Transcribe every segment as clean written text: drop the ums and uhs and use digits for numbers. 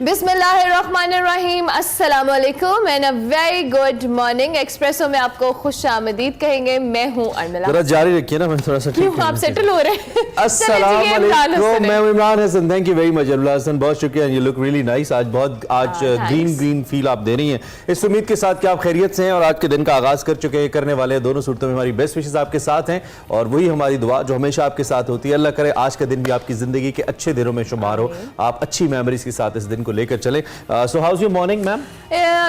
बिस्मिल्लाहिर्रहमानिर्रहीम, अस्सलाम वालेकुम and a very good morning. Espresso में आपको खुश आमदीद कहेंगे। मैं हूँ अर्मिला। जरा जारी रखिए ना, मैं थोड़ा सा क्यों आप सेटल हो रहे हैं? अस्सलाम वालेकुम, मैं Imran Hasan. Thank you very much Urmila Hasan, बहुत शुक्रिया। You look really nice. आज ग्रीन फील आप दे रही हैं। इस उम्मीद के साथ कि आप खैरियत से हैं और आज के दिन का आगाज कर चुके हैं। करने वाले दोनों सूरतों में हमारी बेस्ट विशेस आपके साथ हैं और वही हमारी दुआ जो हमेशा आपके साथ होती है। अल्लाह करे आज का दिन भी आपकी जिंदगी के अच्छे दिनों में शुमार हो, आप अच्छी मेमोरीज के साथ इस दिन को लेकर चले। So how is your morning ma'am?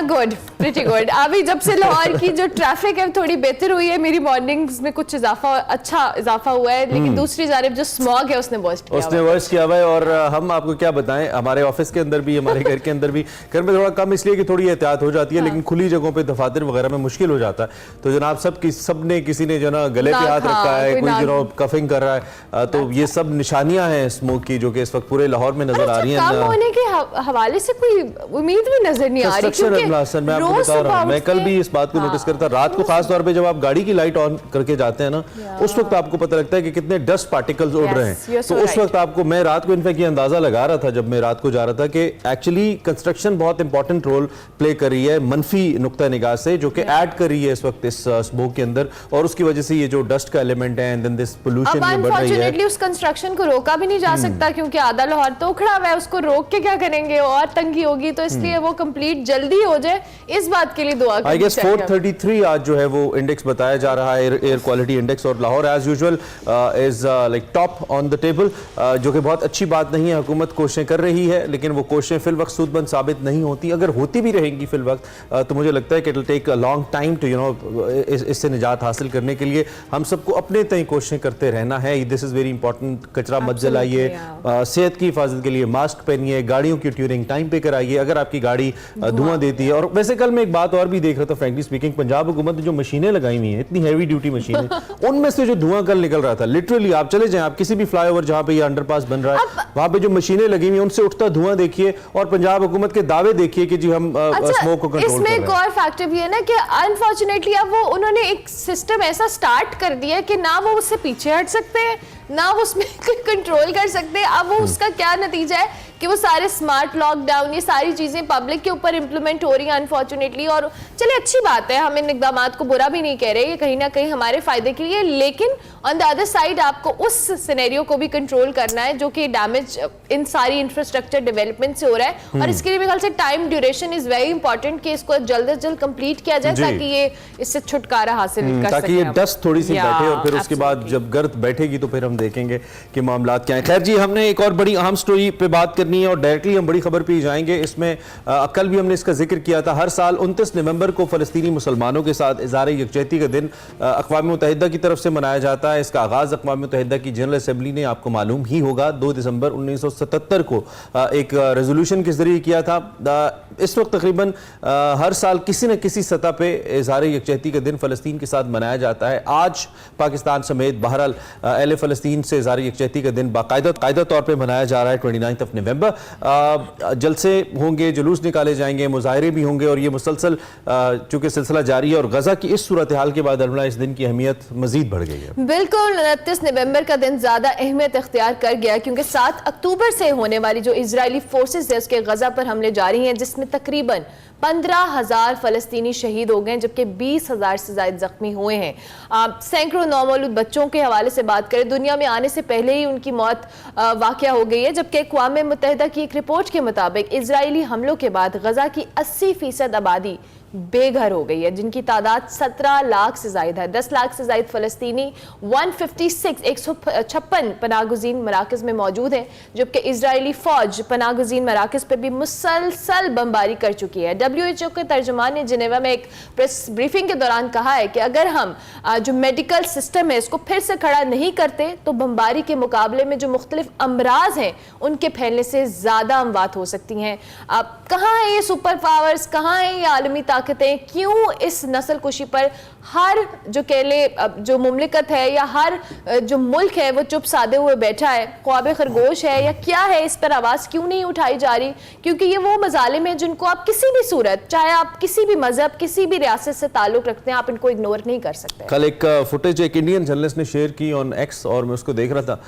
Good, pretty good. अभी जब से लाहौर की जो ट्रैफिक है थोड़ी बेहतर हुई है, मेरी मॉर्निंग्स में कुछ अच्छा इजाफा हुआ है, लेकिन दूसरी जानिब जो स्मॉग है उसने वर्स्ट किया हुआ है। और हम आपको क्या बताएं, हमारे ऑफिस के अंदर भी, हमारे घर के अंदर भी, घर में थोड़ा कम इसलिए कि थोड़ी एहतियात हो जाती है, लेकिन खुली जगहों पे दफातर वगैरह में मुश्किल हो जाता है। तो जनाब सबने किसी ने जो ना गले पे हाथ रखा है, कोई जो कफिंग कर रहा है, तो ये सब निशानियां हैं स्मोक की जो कि इस वक्त पूरे लाहौर में नजर आ रही है। कम होने के हवाले से कोई उम्मीद भी नजर नहीं आ रही। मैं आपको बता रहा हूं, मैं कल भी इस बात को नोटिस करता, रात को खास तौर पे जब आप गाड़ी की लाइट ऑन करके जाते हैं ना, उस वक्त आपको पता लगता है कि कितने डस्ट पार्टिकल्स उड़ रहे हैं। तो उस वक्त आपको, मैं रात को इनफैक्ट ये अंदाजा लगा रहा था जब मैं रात को जा रहा था कि एक्चुअली कंस्ट्रक्शन बहुत इंपॉर्टेंट रोल प्ले कर रही है मनफी नुक्ता निगाह से, जो कि ऐड कर रही है इस वक्त इस स्मोक के अंदर, और उसकी वजह से ये जो डस्ट का एलिमेंट है एंड देन दिस पोल्यूशन ये बढ़ रही है। उस कंस्ट्रक्शन को रोका भी नहीं जा सकता क्योंकि आधा लाहौर तो उखड़ा हुआ है, उसको रोक के क्या करेंगे, और तंगी होगी। तो इसलिए वो कंप्लीट जल्दी हो जाए, इस बात के लिए दुआ करनी चाहिए। आई गेस 433 आज जो है वो इंडेक्स बताया जा रहा है, एयर क्वालिटी इंडेक्स, और Lahore as usual is like top on the table, जो कि बहुत अच्छी बात नहीं है। हुकूमत कोशिशें कर रही है, लेकिन वो कोशिशें फिल वक्त सूदमंद साबित नहीं होती। अगर होती भी रहेंगी फिल वक्त, तो मुझे लगता है कि it will take a long time to इससे निजात हासिल करने के लिए हम सबको अपने तय कोशिशें करते रहना है। This is very important. कचरा मत जलाइए, सेहत की हिफाजत के लिए मास्क पहनिए, गाड़ियों की ट्यूनिंग टाइम पे कराइए अगर आपकी गाड़ी धुआं देती है। और वैसे कल मैं एक बात और भी देख रहा था, फ्रैंकली स्पीकिंग, पंजाब हुकूमत ने जो मशीनें लगाई हुई हैं, इतनी हैवी ड्यूटी मशीनें, उनमें से जो धुआं कल निकल रहा था, लिटरली आप चले जाएं, आप किसी भी फ्लाईओवर जहां पे ये अंडरपास बन रहा है, वहां पे जो मशीनें लगी हुई हैं उनसे उठता धुआं देखिए, और पंजाब हुकूमत के दावे देखिए कि जी हम स्मोक को कंट्रोल कर रहे हैं। इसमें एक और फैक्टर भी है ना कि अनफॉर्चुनेटली अब वो उन्होंने एक सिस्टम ऐसा स्टार्ट कर दिया कि ना वो उससे पीछे हट सकते हैं, ना वो उसमें कंट्रोल कर सकते हैं। अब वो उसका क्या नतीजा है कि वो सारे स्मार्ट लॉकडाउन, ये सारी चीजें पब्लिक के ऊपर इंप्लीमेंट हो रही हैं अनफॉर्चुनेटली। और चले अच्छी बात है, हम इन इक़दामात को बुरा भी नहीं कह रहे, ये कहीं ना कहीं हमारे फायदे के लिए, लेकिन ऑन द अदर साइड आपको उस सिनेरियो को भी कंट्रोल करना है जो कि डैमेज इन सारी इंफ्रास्ट्रक्चर डेवलपमेंट से हो रहा है। और इसके लिए मेरे ख्याल से time duration is very important कि इसको जल्द से जल्द कंप्लीट किया जाए ताकि ये इससे छुटकारा हासिल कर सके, ताकि ये डस्ट थोड़ी सी बैठे, और फिर उसके बाद जब गर्द बैठेगी तो फिर हम देखेंगे कि मामलात क्या है। खैर जी, हमने एक और बड़ी अहम स्टोरी पे बात करनी है और डायरेक्टली हम बड़ी खबर पे जाएंगे। इसमें कल भी हमने इसका जिक्र किया था, हर साल 29 नवंबर को फ़लस्तीनी मुसलमानों के साथ इज़हार यकजहती का दिन अक़वाम मुत्तहिदा की तरफ से मनाया जाता है। इसका आगाज़ अक़वाम मुत्तहिदा की जनरल असम्बली ने, आपको मालूम ही होगा, 2 दिसंबर 1977 को एक रेजोल्यूशन के जरिए किया था। इस वक्त तकरीबन हर साल किसी न किसी सतह पे इज़हार यकजहती का दिन फ़लस्तीन के साथ मनाया जाता है। आज पाकिस्तान समेत बहरहाल अहले फ़लस्तीन से इज़हार यकजहती का दिन बाकायदा तौर पर मनाया जा रहा है 29 नवंबर। जलसे होंगे, जुलूस निकाले जाएंगे, मुजाहरे भी होंगे, और ये मुसलसल चूंकि सिलसिला जारी है और गजा की इस सूरत हाल के बाद इस दिन की अहमियत मजीद बढ़ गई है। बिल्कुल, 29 नवंबर का दिन ज्यादा अहमियत इख्तियार कर गया क्योंकि 7 अक्टूबर से होने वाली जो इजरायली फोर्सेस है उसके गजा पर हमले जारी हैं, जिसमें तकरीबन 15,000 फ़लस्तीनी शहीद हो गए, जबकि 20,000 से ज़्यादा जख्मी हुए हैं। सैकड़ों नौमौलूद बच्चों के हवाले से बात करें, दुनिया में आने से पहले ही उनकी मौत वाक़या हो गई है, जबकि अक़वाम मुत्तहिदा की एक रिपोर्ट के मुताबिक इजरायली हमलों के बाद गजा की 80% आबादी बेघर हो गई है, जिनकी तादाद 17 लाख से ज़ायद है। 10 लाख से ज़ायद फ़लस्तीनी 156 पनागुज़ीन मराकज़ में मौजूद हैं, जबकि इजरायली फ़ौज पनागुज़ीन मराकज़ पर भी मुसलसल बमबारी कर चुकी है। WHO के तर्जुमान ने जिनेवा में एक प्रेस ब्रीफिंग के दौरान कहा है कि अगर हम जो मेडिकल सिस्टम है इसको फिर से खड़ा नहीं करते तो बमबारी के मुकाबले में जो मुख्तलिफ अमराज हैं उनके फैलने से ज़्यादा अमवात हो सकती हैं। अब कहाँ है ये सुपर पावर्स, कहाँ है ये आलमी ताकतें, क्यों इस नस्ल कुशी पर हर जो कह ले जो मुमलिकत है या हर जो मुल्क है वो चुप साधे हुए बैठा है, ख्वाब खरगोश है या क्या है, इस पर आवाज़ क्यों नहीं उठाई जा रही? क्योंकि ये वो मजालिम है जिनको आप किसी भी सूरत, चाहे आप किसी भी मजहब, किसी भी रियासत से ताल्लुक़ रखते हैं, आप इनको इग्नोर नहीं कर सकते। कल एक फुटेज एक इंडियन जर्नलिस्ट ने शेयर की ऑन एक्स और मैं उसको देख रहा था,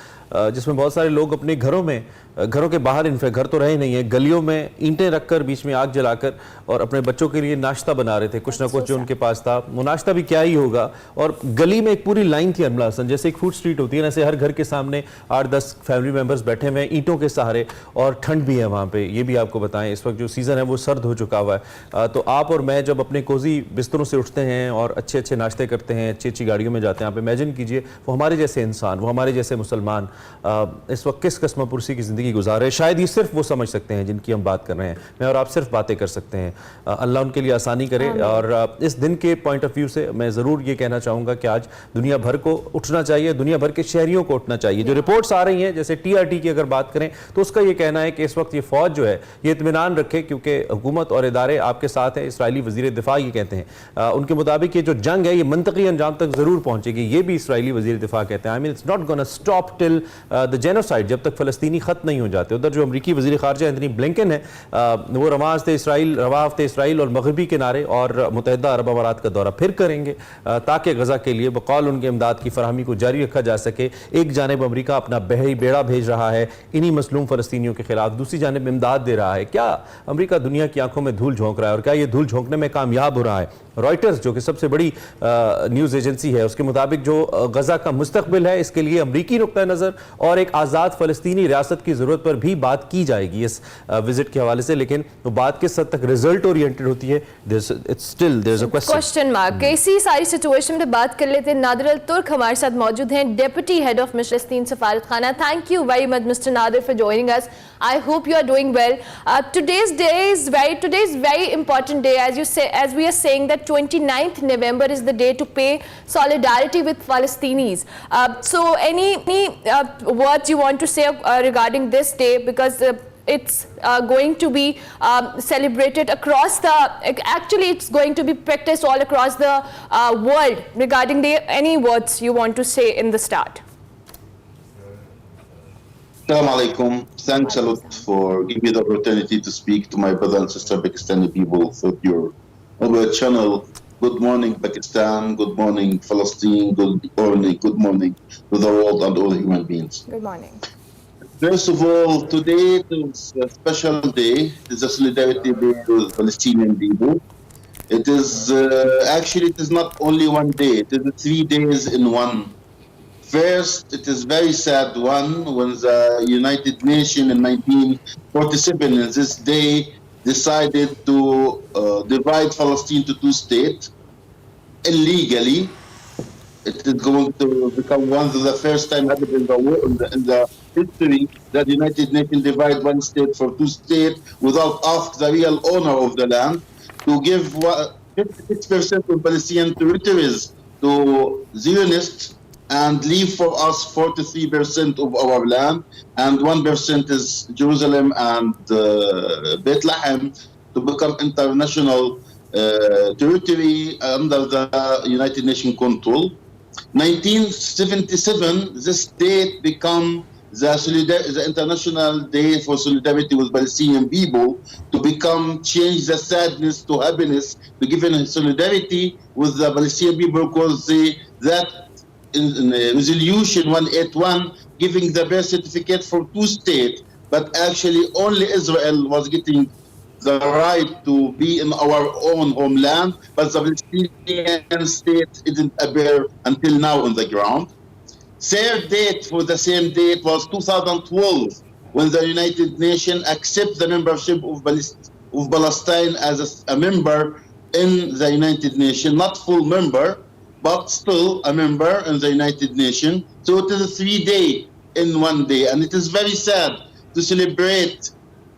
जिसमें बहुत सारे लोग अपने घरों के बाहर, इनफैक्ट घर तो रहे नहीं है, गलियों में ईंटें रखकर बीच में आग जलाकर और अपने बच्चों के लिए नाश्ता बना रहे थे, कुछ ना कुछ जो उनके पास था। वो नाश्ता भी क्या ही होगा, और गली में एक पूरी लाइन थी अनमला हसन, जैसे एक फूड स्ट्रीट होती है ना, ऐसे हर घर के सामने 8-10 फैमिली मेंबर्स बैठे हुए हैं ईंटों के सहारे, और ठंड भी है वहाँ पे। ये भी आपको बताएं, इस वक्त जो सीज़न है वो सर्द हो चुका हुआ है। तो आप और मैं जब अपने कोजी बिस्तरों से उठते हैं और अच्छे अच्छे नाश्ते करते हैं, अच्छी अच्छी गाड़ियों में जाते हैं, आप इमेजिन कीजिए वो हमारे जैसे इंसान, वो हमारे जैसे मुसलमान इस वक्त किस कस्म पुरसी की ज़िंदगी गुजार रहे। शायद ये सिर्फ वो समझ सकते हैं जिनकी हम बात कर रहे हैं, मैं और आप सिर्फ बातें कर सकते हैं। अल्लाह उनके लिए आसानी करे। और इस दिन के पॉइंट ऑफ व्यू से मैं ज़रूर ये कहना चाहूँगा कि आज दुनिया भर को उठना चाहिए, दुनिया भर के शहरियों को उठना चाहिए। जो रिपोर्ट्स आ रही हैं, जैसे TRT की अगर बात करें तो उसका ये कहना है कि इस वक्त ये फ़ौज जो है ये इत्मीनान रखे, क्योंकि हुकूमत और इदारे आपके साथ हैं। इसराइली वज़ीर दिफा ये कहते हैं, उनके मुताबिक ये जो जंग है ये मंतकी अंजाम तक ज़रूर पहुँचेगी। ये भी इसराइली वज़ीर दिफा कहते हैं। I mean it's not gonna stop till the genocide, जब तक फ़लस्तीनी ख़त्म नहीं हो जाते। उधर जो अमरीकी वज़ीर ख़ारजा एंथनी ब्लिंकन है, वो रवां हफ्ते इसराइल और मगरबी किनारे और मुत्तहिदा अरब अमारात का दौरा फिर करेंगे, ताकि गज़ा के लिए बकौल उनके इमदाद की फरहमी को जारी रखा जा सके। एक जानिब अमरीका अपना बहरी बेड़ा भेज रहा है इन्हीं मसलूम फ़लस्तीनियों के खिलाफ, दूसरी जानिब इमदाद दे रहा है। क्या अमरीका दुनिया की आंखों में धूल झोंक रहा है, और क्या ये धूल झोंकने में कामयाब हो रहा है? रॉयटर्स जो कि सबसे बड़ी न्यूज़ एजेंसी है, उसके मुताबिक जो गज़ा का मुस्तकबिल है, इसके लिए अमरीकी नुक्ता नज़र और एक आज़ाद फ़लस्तीनी रियासत की ज़रूरत पर भी बात की जाएगी इस विजिट के हवाले से। लेकिन वो बात किस हद तक रिजल्ट ओरिएंटेड होती है, क्वेश्चन मार्क। इसी सारी सिचुएशन पे बात कर लेते हैं। नादिर अल तुर्क हमारे साथ मौजूद हैं, डेप्यूटी हेड ऑफ फ़लस्तीन सफारत खाना। Thank you very much mister Nadir for joining us. I hope you are doing well. Today's very important day, as we are saying that 29th November is the day to pay solidarity with Palestinians. So any words you want to say regarding this day, because it's going to be celebrated across actually it's going to be practiced all across the world. Regarding any words you want to say in the start? Assalamu alaikum. Thanks a lot for giving me the opportunity to speak to my brother and sister Pakistani people through your channel. Good morning, Pakistan. Good morning, Palestine. Good morning to the world and all human beings. Good morning. First of all, today is a special day. It is a solidarity day with Palestinian people. It is actually it is not only one day. It is 3 days in one. First, it is very sad one when the United Nations in 1947 in this day decided to divide Palestine to 2 states illegally. It is going to become one of the first time ever in the world, in the history that the United Nations divide one state for 2 states without asking the real owner of the land to give 56% of Palestinian territories to Zionists and leave for us 43% of our land, and 1% is Jerusalem and Bethlehem to become international territory under the United Nations control. 1977, this date become the International Day for Solidarity with Palestinian people, to change the sadness to happiness, to give solidarity with the Palestinian people, because that in resolution 181 giving the birth certificate for 2 states, but actually only Israel was getting the right to be in our own homeland, but the Palestinian state didn't appear until now on the ground. Third date for the same date was 2012, when the United Nations accept the membership of Palestine as a member in the United Nations, not full member, but still a member in the United Nations. So it is a 3 day in one day, and it is very sad to celebrate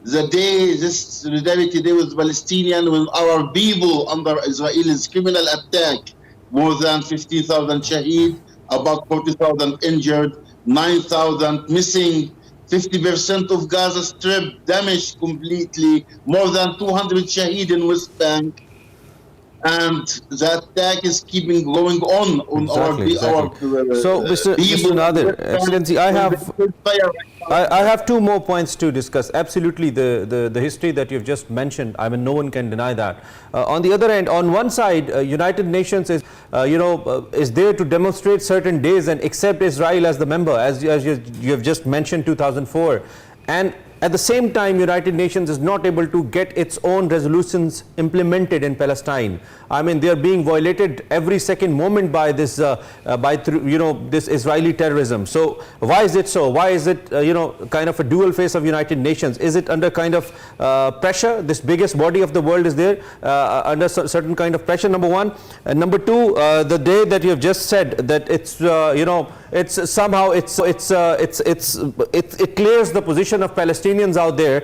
the day, this Solidarity Day with Palestinians, when our people under Israel's criminal attack, more than 15,000 shaheed, about 40,000 injured, 9,000 missing, 50% of Gaza Strip damaged completely, more than 200 shaheed in West Bank. and the attack is keeping going on Exactly, exactly. So, Mr. people. Nadir, Excellency, I have two more points to discuss. Absolutely, the history that you've just mentioned, I mean, no one can deny that. On the other hand, on one side, United Nations is, is there to demonstrate certain days and accept Israel as the member, as you have just mentioned, 2004. And at the same time, United Nations is not able to get its own resolutions implemented in Palestine. I mean, they are being violated every second moment by this, this Israeli terrorism. So why is it so? Why is it, kind of a dual face of United Nations? Is it under kind of pressure? This biggest body of the world is there under certain kind of pressure, number one. And number two, the day that you have just said that it's, it's somehow it clears the position of Palestinians out there.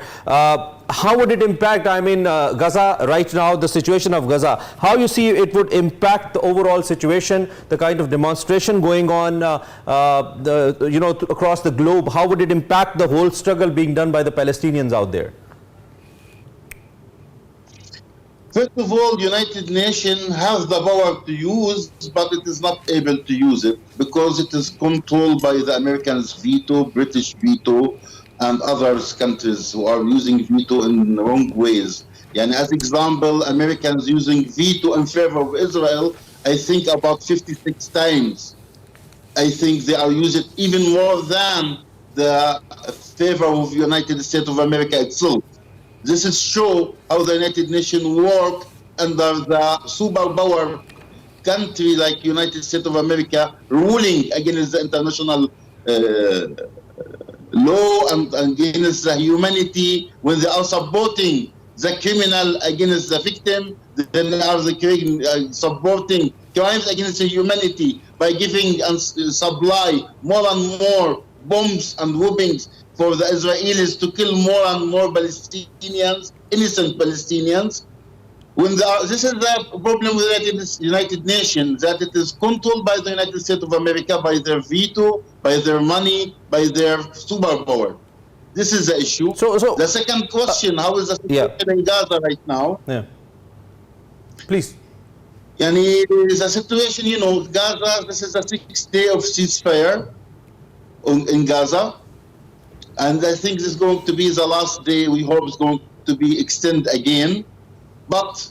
How would it impact, I mean, Gaza right now, the situation of Gaza? How you see it would impact the overall situation, the kind of demonstration going on, across the globe? How would it impact the whole struggle being done by the Palestinians out there? First of all, United Nations has the power to use, but it is not able to use it because it is controlled by the Americans' veto, British veto, and other countries who are using veto in wrong ways. And as example, Americans using veto in favor of Israel, I think about 56 times. I think they are using even more than the favor of United States of America itself. This is show how the United Nations work under the superpower country like United States of America ruling against the international law and against the humanity. When they are supporting the criminal against the victim, then they are supporting crimes against the humanity by giving and supply more and more bombs and weapons for the Israelis to kill more and more Palestinians, innocent Palestinians. This is the problem with the United Nations, that it is controlled by the United States of America, by their veto, by their money, by their superpower. This is the issue. So the second question, how is the situation in Gaza right now? Yeah. Please. The situation, Gaza, this is the 6th day of ceasefire in Gaza. And I think this is going to be the last day. We hope it's going to be extended again. But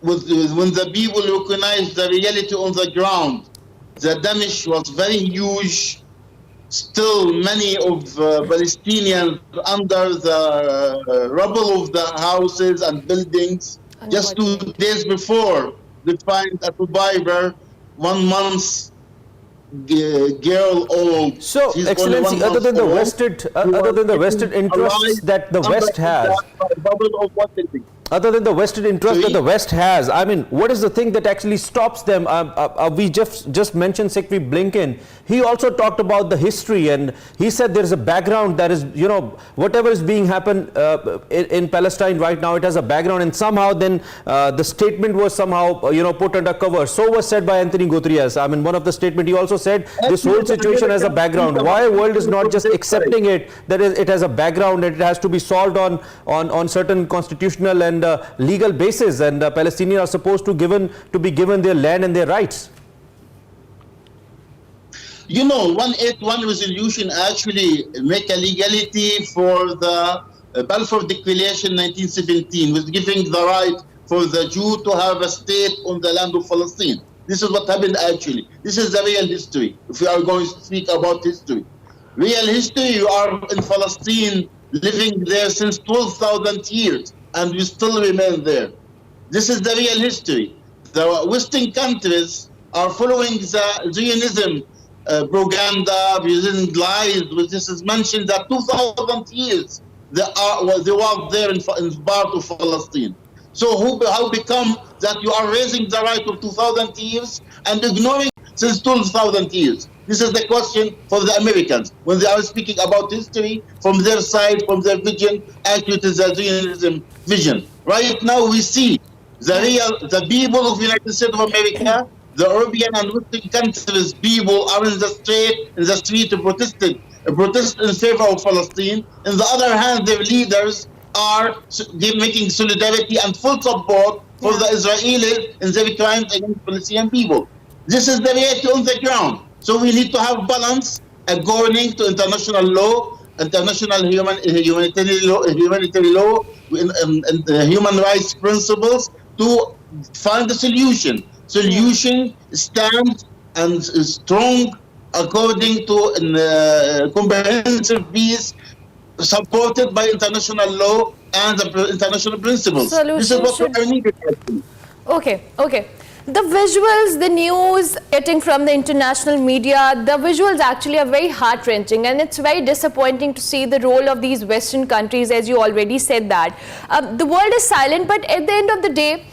when the people recognize the reality on the ground, the damage was very huge. Still, many of Palestinians under the rubble of the houses and buildings. Just 2 days before, they find a survivor, 1 month girl old. So, Excellency, other than the vested interests that the West has, other than the vested interest that the West has, I mean, what is the thing that actually stops them? We just mentioned Secretary Blinken. He also talked about the history, and he said there is a background that is, whatever is being happened in Palestine right now, it has a background, and somehow then the statement was somehow, put under cover. So was said by Anthony Guterres. I mean, one of the statement, he also said this whole situation has a background. Why the world is not just accepting it, that it has a background, and it has to be solved on certain constitutional and legal basis, and Palestinians are supposed to be given their land and their rights. 181 resolution actually make a legality for the Balfour Declaration 1917, was giving the right for the Jew to have a state on the land of Palestine. This is what happened actually. This is the real history. If we are going to speak about history, real history, you are in Palestine living there since 12,000 years, and we still remain there. This is the real history. The Western countries are following the Zionism propaganda, using lies, which is mentioned that 2,000 years they were there in part of Palestine. So how become that you are raising the right of 2,000 years and ignoring since 12,000 years? This is the question for the Americans when they are speaking about history from their side, from their vision. Actually, it is a Zionism vision. Right now, we see the people of the United States of America, the European and Western countries, people are in the street to protest in favor of Palestine. On the other hand, their leaders are making solidarity and full support for the Israelis in their crimes against Palestinian people. This is the reality on the ground. So we need to have balance according to international law, international humanitarian law, and human rights principles to find a solution. Solution stands and is strong according to comprehensive peace supported by international law and the international principles. This is what we are needed. Okay. The visuals, the news getting from the international media, the visuals actually are very heart-wrenching, and it's very disappointing to see the role of these Western countries, as you already said that. The world is silent, but at the end of the day,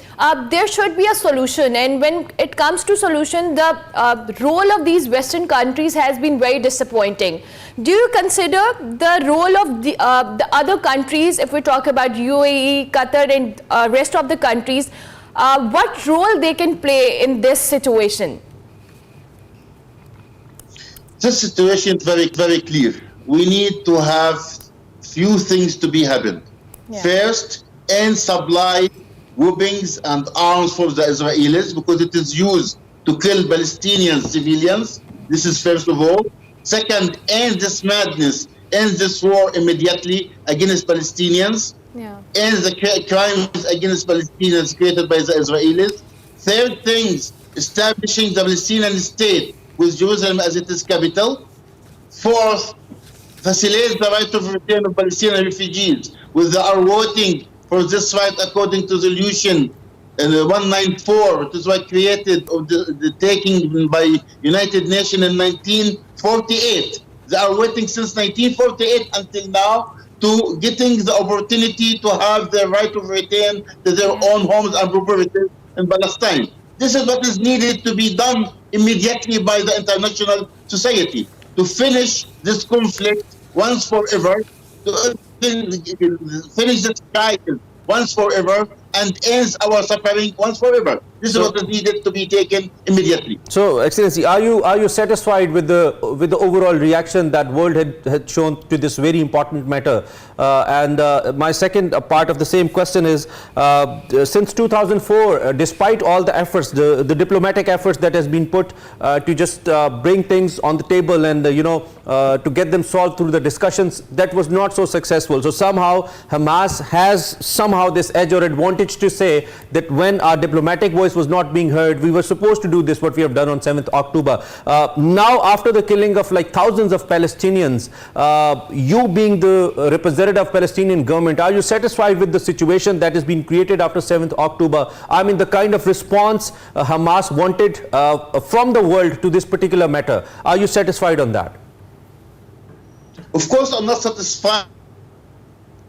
there should be a solution, and when it comes to solution, the role of these Western countries has been very disappointing. Do you consider the role of the other countries, if we talk about UAE, Qatar and rest of the countries, what role they can play in this situation? This situation is very, very clear. We need to have few things to be happen. Yeah. First, end supply weapons and arms for the Israelis because it is used to kill Palestinian civilians. This is first of all. Second, end this madness, end this war immediately against Palestinians. Yeah. And the crimes against Palestinians created by the Israelis. Third things, establishing the Palestinian state with Jerusalem as its capital. Fourth, facilitate the right of return of Palestinian refugees with the voting for this right according to resolution 194. It is what created of the taking by United Nations in 1948. They are waiting since 1948 until now to getting the opportunity to have the right of return to their own homes and properties in Palestine. This is what is needed to be done immediately by the international society to finish this conflict once forever, to finish this crisis once forever, and ends our suffering once forever. This is what is needed to be taken immediately. So, Excellency, are you satisfied with the overall reaction that world had shown to this very important matter? My second part of the same question is, since 2004, despite all the efforts, the diplomatic efforts that has been put to just bring things on the table and to get them solved through the discussions, that was not so successful. So somehow Hamas has somehow this edge or advantage to say that when our diplomatic voice was not being heard, we were supposed to do this, what we have done on 7th October. Now, after the killing of like thousands of Palestinians, you being the representative of Palestinian government, are you satisfied with the situation that has been created after 7th October? I mean, the kind of response Hamas wanted from the world to this particular matter. Are you satisfied on that? Of course, I'm not satisfied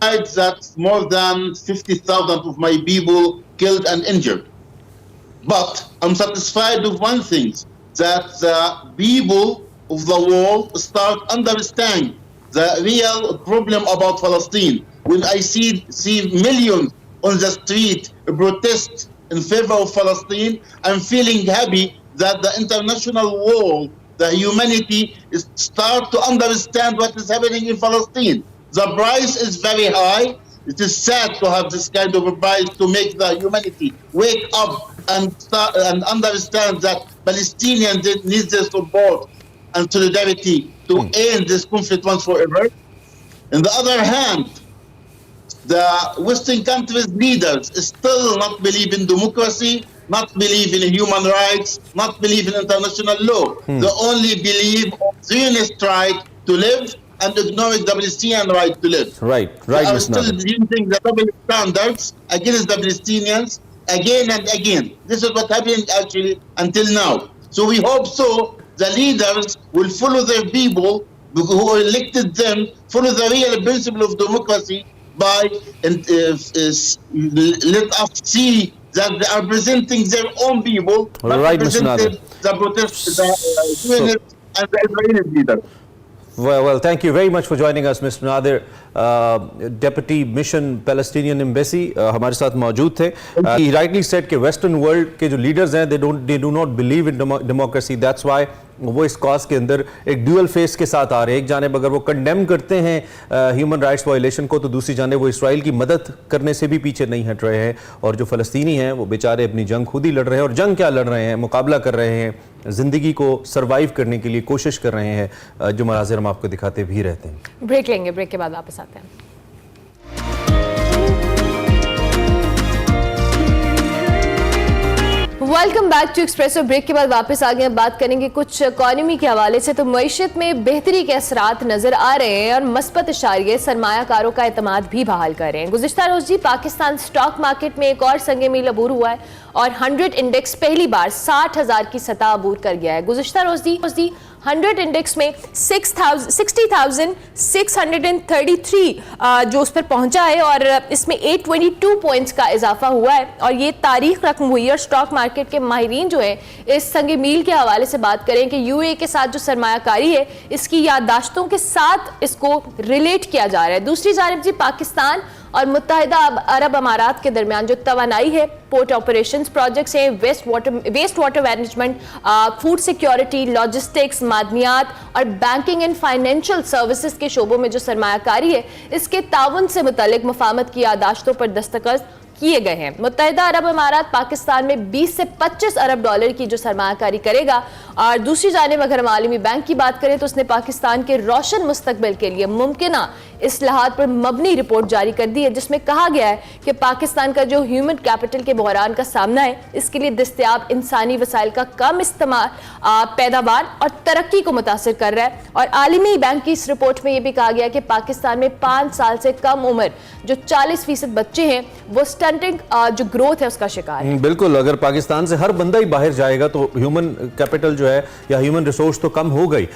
that more than 50,000 of my people killed and injured. But I'm satisfied with one thing, that the people of the world start understanding the real problem about Palestine. When I see millions on the street protest in favor of Palestine, I'm feeling happy that the international world, the humanity, start to understand what is happening in Palestine. The price is very high. It is sad to have this kind of a price to make the humanity wake up and understand that Palestinians need their support and solidarity to end this conflict once forever. On the other hand, the Western countries' leaders still not believe in democracy, not believe in human rights, not believe in international law. They only believe in Zionist right to live and ignoring the Palestinian right to live. Right, They are Mr. still Nader. using the double standards against the Palestinians again and again. This is what happened actually until now. So we hope so the leaders will follow their people who elected them, follow the real principle of democracy by let us see that they are presenting their own people, not Right, Mr. representing Nader. the protest, the Zionists and the Israeli leaders. Well, thank you very much for joining us, Mr. Nader, Deputy Mission Palestinian Embassy, हमारे साथ मौजूद थे. He rightly said कि Western world के जो leaders हैं, they do not believe in democracy. That's why वो इस कॉज के अंदर एक ड्यूअल फेस के साथ आ रहे हैं। एक जानिब अगर वो कंडेम करते हैं ह्यूमन राइट्स वायलेशन को, तो दूसरी जानिब वो इसराइल की मदद करने से भी पीछे नहीं हट रहे हैं। और जो फ़लस्तीनी हैं वो बेचारे अपनी जंग खुद ही लड़ रहे हैं, और जंग क्या लड़ रहे हैं, मुकाबला कर रहे हैं, ज़िंदगी को सर्वाइव करने के लिए कोशिश कर रहे हैं, जो मनाज़िर हम आपको दिखाते भी रहते हैं। ब्रेक लेंगे, ब्रेक के बाद वापस आते हैं। Welcome back to Expresso. Break के बाद वापस आ गए। बात करेंगे कुछ इकॉनमी के हवाले से। तो मईशत में बेहतरी के असरात नजर आ रहे हैं और मस्बत इशारे सरमायाकारों का एतमाद भी बहाल कर रहे हैं। गुज़िश्ता रोज जी पाकिस्तान स्टॉक मार्केट में एक और संगे मील अबूर हुआ है और 100 इंडेक्स पहली बार 60,000 की सतह अबूर कर गया है। गुज़िश्ता रोज 100 इंडेक्स में 60,633 जो उस पर पहुंचा है और इसमें 822 पॉइंट्स का इजाफा हुआ है और ये तारीख रकम हुई है। और स्टॉक मार्केट के माहिरीन जो है इस संगे मील के हवाले से बात करें कि यूएई के साथ जो सरमायाकारी है इसकी याददाश्तों के साथ इसको रिलेट किया जा रहा है। दूसरी जानिब जी पाकिस्तान और मुत्तहिदा अरब अमारात के दरमियान जो तवानाई है, पोर्ट ऑपरेशंस प्रोजेक्ट्स हैं, waste water management, food security, logistics, मादनियात और बैंकिंग एंड फाइनेंशियल सर्विसेज के शोबों में जो सरमायाकारी है इसके ताउन से मुतल्लिक मुफाहमत की यादाश्तों पर दस्तखत किए गए हैं। मुत्तहिदा अरब अमारात पाकिस्तान में 20 से 25 अरब डॉलर की जो सरमायाकारी करेगा। और दूसरी जानिब अगर हम आलमी बैंक की बात करें तो उसने पाकिस्तान के रोशन मुस्तकबिल के लिए मुमकिना इस्लाहात पर मबनी रिपोर्ट जारी कर दी है, जिसमें कहा गया है कि पाकिस्तान का जो ह्यूमन कैपिटल के बहरान का सामना है इसके लिए दस्तयाब इंसानी वसाइल का कम इस्तेमाल पैदावार और तरक्की को मुतासर कर रहा है। और आलमी बैंक की इस रिपोर्ट में यह भी कहा गया कि पाकिस्तान में 5 साल से कम उम्र जो 40% बच्चे हैं वो स्टंटिंग जो ग्रोथ है उसका शिकार है। बिल्कुल, अगर पाकिस्तान से हर बंदा ही बाहर जाएगा तो ह्यूमन कैपिटल जो है या ह्यूमन रिसोर्स तो कम हो गई।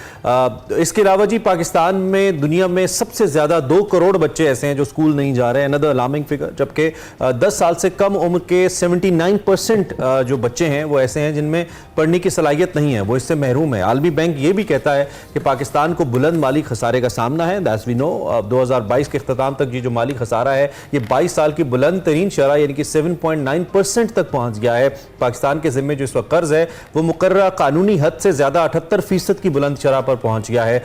इसके अलावा जी पाकिस्तान में दुनिया में सबसे ज्यादा 2 करोड़ बच्चे ऐसे हैं जो स्कूल नहीं जा रहे हैं, अनदर अलार्मिंग फिगर। जबकि 10 साल से कम उम्र के 79% जो बच्चे हैं वो ऐसे हैं जिनमें पढ़ने की सलाहियत नहीं है, वो इससे महरूम है। आलमी बैंक ये भी कहता है कि पाकिस्तान को बुलंद माली खसारे का सामना है। दैट्स वी नो 2022 के अख्ताम तक ये जो माली खसारा है ये 22 साल की बुलंद तरीन शरह यानी कि 7.9% तक पहुंच गया है। पाकिस्तान के जिम्मे जो इस वक्त कर्ज है वो मुकर्ररा कानूनी हद से ज्यादा 78% की बुलंद शरह पर पहुंच गया है।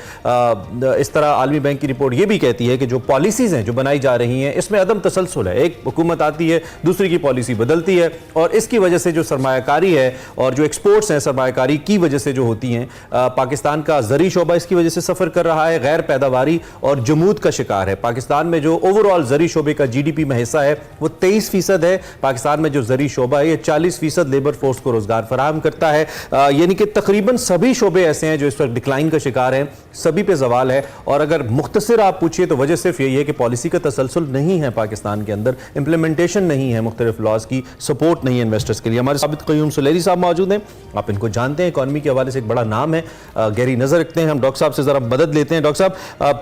इस तरह आलमी बैंक की रिपोर्ट ये भी कहती है कि जो पॉलिसीज हैं जो बनाई जा रही हैं इसमें अदम तसलसल है। एक हुकूमत आती है, दूसरी की पॉलिसी बदलती है और इसकी वजह से जो सरमायाकारी है और जो एक्सपोर्ट्स हैं सरमायाकारी की वजह से जो होती हैं, पाकिस्तान का ज़री शोबा इसकी वजह से सफ़र कर रहा है, गैर पैदावारी और जमूद का शिकार है। पाकिस्तान में जो ओवरऑल ज़री शोबे का GDP में हिस्सा है वो 23% है। पाकिस्तान में जो ज़री शोबा है ये 40% लेबर फोर्स को रोजगार फराहम करता है। यानी कि तकरीबन सभी शोबे ऐसे हैं जो इस वक्त डिक्लाइन का शिकार हैं, सभी पे सवाल है। और अगर मुख्तसर आप पूछिए तो वजह सिर्फ यही है कि पॉलिसी का तसलसल नहीं है पाकिस्तान के अंदर, इंप्लीमेंटेशन नहीं है, मुख्तलिफ लॉज की सपोर्ट नहीं है इन्वेस्टर्स के लिए। हमारे साबित क़य्यूम सुलेरी साहब मौजूद हैं, आप इनको जानते हैं, इकॉनमी के हवाले से एक बड़ा नाम है, गहरी नजर रखते हैं। हम डॉक्टर साहब से जरा मदद लेते हैं। डॉक्टर साहब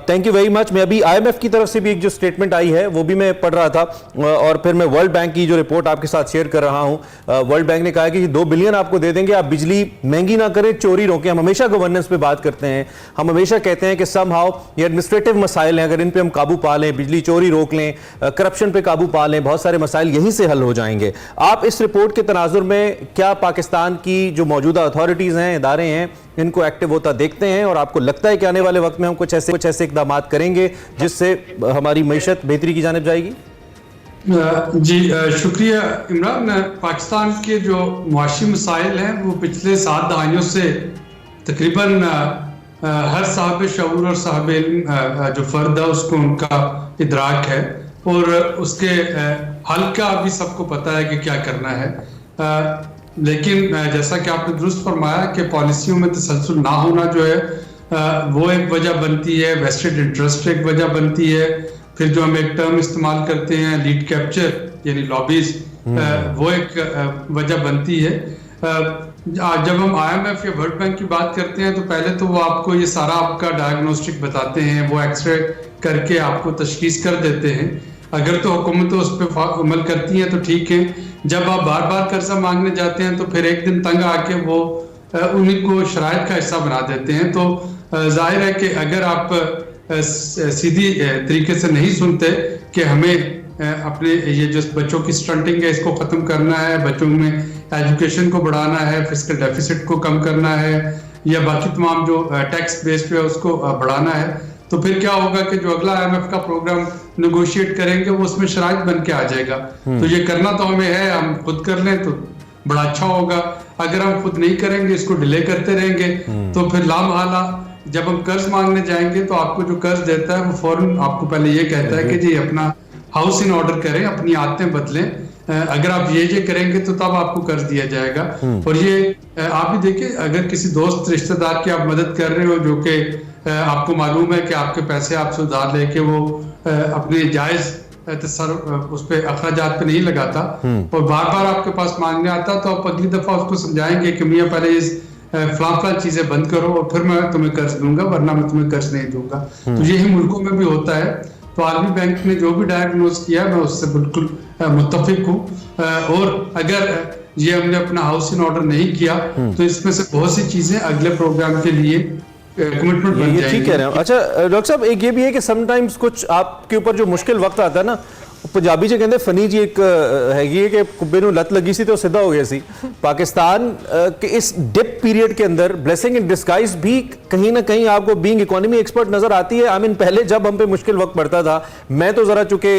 थैंक यू वेरी मच। मैं अभी IMF की तरफ से भी एक जो स्टेटमेंट आई है वो भी मैं पढ़ रहा था और फिर मैं वर्ल्ड बैंक की जो रिपोर्ट आपके साथ शेयर कर रहा हूं। वर्ल्ड बैंक ने कहा कि 2 बिलियन आपको दे देंगे, आप बिजली महंगी ना करें, चोरी रोकें। हम हमेशा गवर्नेंस पे बात करते हैं, हम हमेशा कहते हैं कि समहाउ ये एडमिनिस्ट्रेटिव मसाइल हैं, अगर इन पे हम काबू पा लें, बिजली चोरी रोक लें, करप्शन पे काबू पा लें, बहुत सारे मसाइल यहीं से हल हो जाएंगे। आप इस रिपोर्ट के तनाजुर में क्या पाकिस्तान की जो मौजूदा अथॉरिटीज हैं, इदारे हैं, इनको एक्टिव होता देखते हैं और आपको लगता है कि आने वाले वक्त में हम कुछ ऐसे इकदाम करेंगे जिससे हमारी मईशत बेहतरी की जानिब जाएगी? जी शुक्रिया इमरान। पाकिस्तान के जो मुआशी मसाइल हैं वो पिछले 7 दहाइयों से तकरीबन हर साहब शऊर और साहब इल्म जो फ़र्द है उसको उनका इदराक है और उसके हल का भी सबको पता है कि क्या करना है। लेकिन जैसा कि आपने दुरुस्त फरमाया कि पॉलिसियों में तसलसल ना होना जो है वो एक वजह बनती है, वेस्टेड इंटरेस्ट एक वजह बनती है, फिर जो हम एक टर्म इस्तेमाल करते हैं लीड कैप्चर यानी लॉबीज, वो एक वजह बनती है। जब हम IMF या वर्ल्ड बैंक की बात करते हैं तो पहले तो वो आपको ये सारा आपका डायग्नोस्टिक बताते हैं, वो एक्सरे करके आपको तशखीस कर देते हैं। अगर तो हुकूमत उस पर अमल करती हैं तो ठीक है, जब आप बार बार कर्जा मांगने जाते हैं तो फिर एक दिन तंग आके वो उन्हीं को शराइत का हिस्सा बना देते हैं। तो जाहिर है कि अगर आप सीधी तरीके से नहीं सुनते कि हमें अपने ये जो बच्चों की स्टंटिंग है इसको ख़त्म करना है, बच्चों में एजुकेशन को बढ़ाना है, फिस्कल डेफिसिट को कम करना है, या बाकी तमाम जो टैक्स बेस पे है उसको बढ़ाना है, तो फिर क्या होगा कि जो अगला IMF का प्रोग्राम नेगोशिएट करेंगे वो उसमें शराइत बन के आ जाएगा। तो ये करना तो हमें है, हम खुद कर लें तो बड़ा अच्छा होगा। अगर हम खुद नहीं करेंगे, इसको डिले करते रहेंगे, तो फिर लामहाला जब हम कर्ज मांगने जाएंगे तो आपको जो कर्ज देता है वो फौरन आपको पहले ये कहता है कि जी अपना हाउस इन ऑर्डर करें, अपनी आदतें बदलें, अगर आप ये करेंगे तो तब आपको कर्ज दिया जाएगा। और ये आप भी देखिए, अगर किसी दोस्त रिश्तेदार की आप मदद कर रहे हो जो कि आपको मालूम है कि आपके पैसे आपसे उधार लेके वो अपने जायज उस पे अखराजात पे नहीं लगाता और बार बार आपके पास मांगने आता, तो आप अगली दफा उसको समझाएंगे कि मियाँ पहले इस फलां चीजें बंद करो और फिर मैं तुम्हें कर्ज दूंगा, वरना मैं तुम्हें कर्ज नहीं दूंगा। तो यही मुल्कों में भी होता है। तो आलमी बैंक ने जो भी डायग्नोज किया मैं उससे बिल्कुल मुत्तफिक हूँ। और अगर ये हमने अपना हाउस इन ऑर्डर नहीं किया तो इसमें से बहुत सी चीजें अगले प्रोग्राम के लिए कमिटमेंट बन जाएगी। ठीक कह रहे हैं। अच्छा डॉक्टर साहब, एक ये भी है कि समटाइम्स कुछ आपके ऊपर जो मुश्किल वक्त आता है ना, पंजाबी च कहते फनी जी एक हैगी है कि कुब्बे नूं लत लगी सी तो सीधा हो गया सी। पाकिस्तान के इस डिप पीरियड के अंदर ब्लेसिंग इन डिस्गाइज भी कहीं ना कहीं आपको बीइंग इकोनॉमी एक्सपर्ट नजर आती है। आई मीन पहले जब हम पे मुश्किल वक्त पड़ता था, मैं तो जरा चूंकि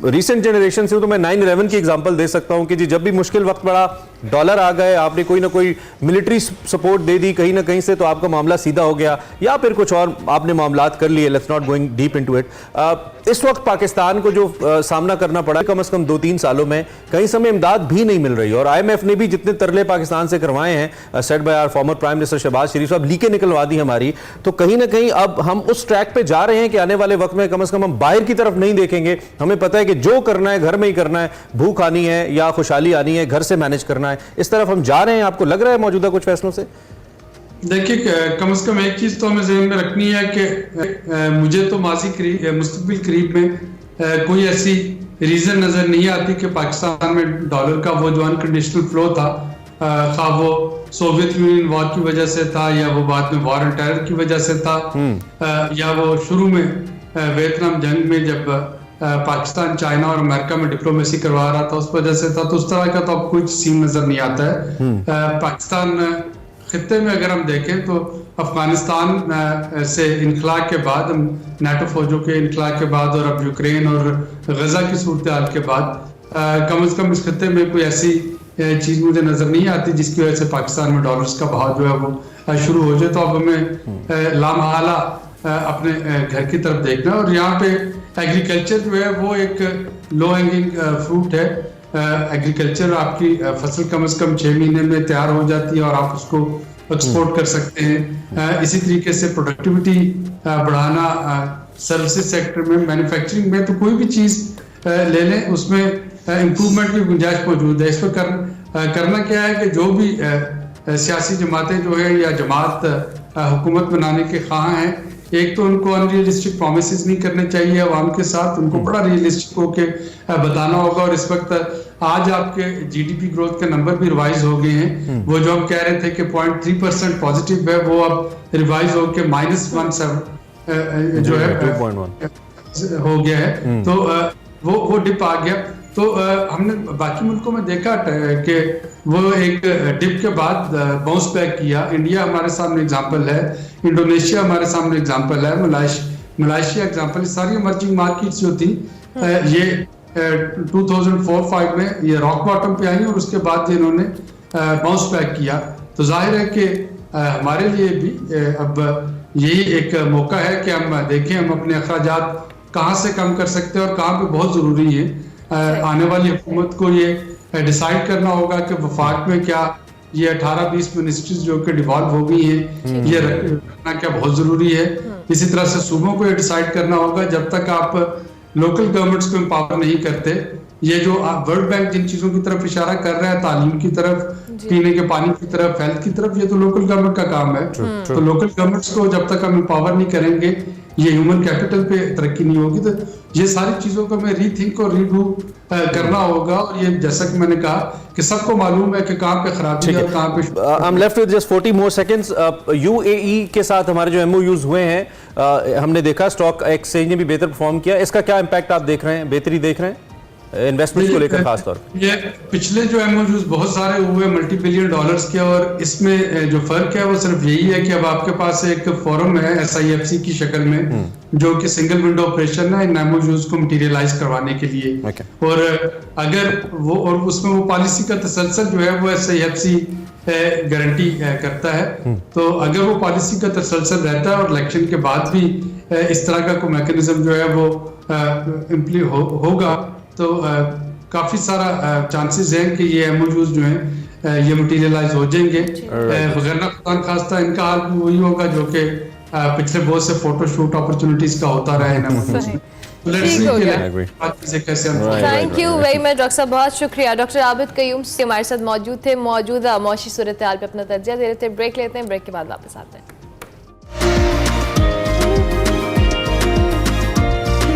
रिसेंट जनरेशन से हूं तो मैं 9/11 की एग्जांपल दे सकता हूं कि जी जब भी मुश्किल वक्त पड़ा, डॉलर आ गए, आपने कोई ना कोई मिलिट्री सपोर्ट दे दी कहीं ना कहीं से, तो आपका मामला सीधा हो गया, या फिर कुछ और आपने मामलात कर लिए। Let's not going deep into it. इस वक्त पाकिस्तान को जो सामना करना पड़ा कम से कम 2-3 सालों में, कहीं समय इमदाद भी नहीं मिल रही, और IMF ने भी जितने तरले पाकिस्तान से करवाए हैं, set by our former prime minister Shahbaz Sharif साहब, लीकें निकलवा दी हमारी। तो कहीं ना कहीं अब हम उस ट्रैक पे जा रहे हैं कि आने वाले वक्त में कम से कम हम बाहर की तरफ नहीं देखेंगे। हमें पता है कि जो करना है घर में ही करना है, भूख आनी है या खुशहाली आनी है घर से मैनेज करना है। इस तरफ हम जा रहे हैं, आपको लग रहा है मौजूदा कुछ फैसलों से? देखिए, कम से कम एक चीज तो हमें ज़हन में रखनी है कि मुझे तो मुस्तकबिल करीब में कोई ऐसी रीजन नजर नहीं आती कि पाकिस्तान में डॉलर का वो जो अनकंडीशनल फ्लो था, खा वो सोवियत यूनियन वॉर की वजह से था या वो बाद में वॉर एंड टेरर की वजह से था, या वो शुरू में वियतनाम जंग में जब पाकिस्तान चाइना और अमेरिका में डिप्लोमेसी करवा रहा था उस वजह से था। तो उस तरह का तो अब कोई सीन नजर नहीं आता है। पाकिस्तान खित्ते में अगर हम देखें तो अफगानिस्तान से इनखला के बाद, नाटो फौजों के इनखला के बाद और अब यूक्रेन और गजा की सूरत हाल के बाद कम से कम इस खित्ते में कोई ऐसी चीज मुझे नजर नहीं आती जिसकी वजह से पाकिस्तान में डॉलर्स का भाव जो है वो शुरू हो जाए। तो अब हमें लामहाला अपने घर की तरफ देखना है। और यहाँ पे एग्रीकल्चर जो है वो एक लो हैंगिंग फ्रूट है। एग्रीकल्चर आपकी फसल कम से कम 6 महीने में तैयार हो जाती है और आप उसको एक्सपोर्ट कर सकते हैं। इसी तरीके से प्रोडक्टिविटी बढ़ाना, सर्विसेज सेक्टर में, मैन्युफैक्चरिंग में, तो कोई भी चीज ले लें उसमें इम्प्रूवमेंट की गुंजाइश मौजूद है। इस पर करना क्या है कि जो भी सियासी जमातें जो है या जमात हुकूमत बनाने के ख्वाह हैं, एक तो उनको अनरियलिस्टिक प्रोमिसेस नहीं करने चाहिए अवाम के साथ, उनको बड़ा रियलिस्टिक होके बताना होगा। और इस वक्त आज आपके GDP ग्रोथ के नंबर भी रिवाइज हो गए हैं। वो जो हम कह रहे थे कि 0.3% पॉजिटिव है, वो अब रिवाइज होके -1.7 जो है 2.1 हो गया है। तो वो डिप आ गया। तो हमने बाकी मुल्कों में देखा कि वो एक डिप के बाद बाउंस बैक किया। इंडिया हमारे सामने एग्जांपल है, इंडोनेशिया हमारे सामने एग्जांपल है, मलाइशिया एग्जांपल। सारी इमर्जिंग मार्केट्स जो थी ये 2004-5 में ये रॉक बॉटम पे आई और उसके बाद इन्होंने बाउंस बैक किया। तो जाहिर है कि हमारे लिए भी अब यही एक मौका है कि हम देखें हम अपने अखराजात कहाँ से कम कर सकते हैं और कहाँ पे बहुत ज़रूरी है। आने वाली हुकूमत को ये डिसाइड करना होगा कि वफाक में क्या ये 18-20 मिनिस्ट्रीज जो कि डिवॉल्व हो गई हैं, ये रखना क्या बहुत ज़रूरी है। इसी तरह से सूबों को ये डिसाइड करना होगा। जब तक आप लोकल गवर्नमेंट्स को एम्पावर नहीं करते, ये जो वर्ल्ड बैंक जिन चीजों की तरफ इशारा कर रहा है, तालीम की तरफ, पीने के पानी की तरफ, हेल्थ की तरफ, ये तो लोकल गवर्नमेंट का काम है। तो लोकल गवर्नमेंट्स को जब तक हम एम्पावर नहीं करेंगे, ये ह्यूमन कैपिटल पे तरक्की नहीं होगी। तो ये सारी चीजों को हमें रीथिंक और रीडू करना होगा। और ये जैसा कि मैंने कहा कि सबको मालूम है कि कहाँ पे खराबी है और कहाँ पे। I am left with just 40 more seconds. UAE के साथ हमारे जो MOUs हुए हैं, हमने देखा स्टॉक एक्सचेंज ने भी बेहतर परफॉर्म किया। इसका क्या इंपैक्ट आप देख रहे हैं, बेहतरी देख रहे हैं? इन्वेस्टमेंट को लेकर खास तौर पर? ये पिछले जो एमओयूज बहुत सारे हुए मल्टी बिलियन डॉलर्स के, और इसमें जो फर्क है वो सिर्फ यही है कि अब आपके पास एक फोरम है SIFC की शक्ल में, जो कि सिंगल विंडो ऑपरेशन है इन एमओयूज को मटीरियलाइज करवाने के लिए। और अगर वो और उसमें वो पॉलिसी का तसलसल जो है वो SIFC गारंटी करता है। तो अगर वो पॉलिसी का तसलसल रहता है और इलेक्शन के बाद भी इस तरह का कोई मैकेनिज्म जो है वो होगा, तो काफी सारा चांसेस हैं कि ये एमओयूज जो हैं ये मटीरियलाइज हो जाएंगे। वगैरह खुदा खास्ता इनका हाल भी वही होगा जो कि पिछले बहुत से फोटोशूट अपॉर्चुनिटीज का होता रहा है। Thank you very much doctor साहब, बहुत शुक्रिया। डॉक्टर आबिद कयूम हमारे साथ मौजूद थे, मौजूदा मौशी सूरत हाल पे अपना तज्जिया दे रहे थे। ब्रेक लेते हैं, ब्रेक के बाद वापस आते हैं।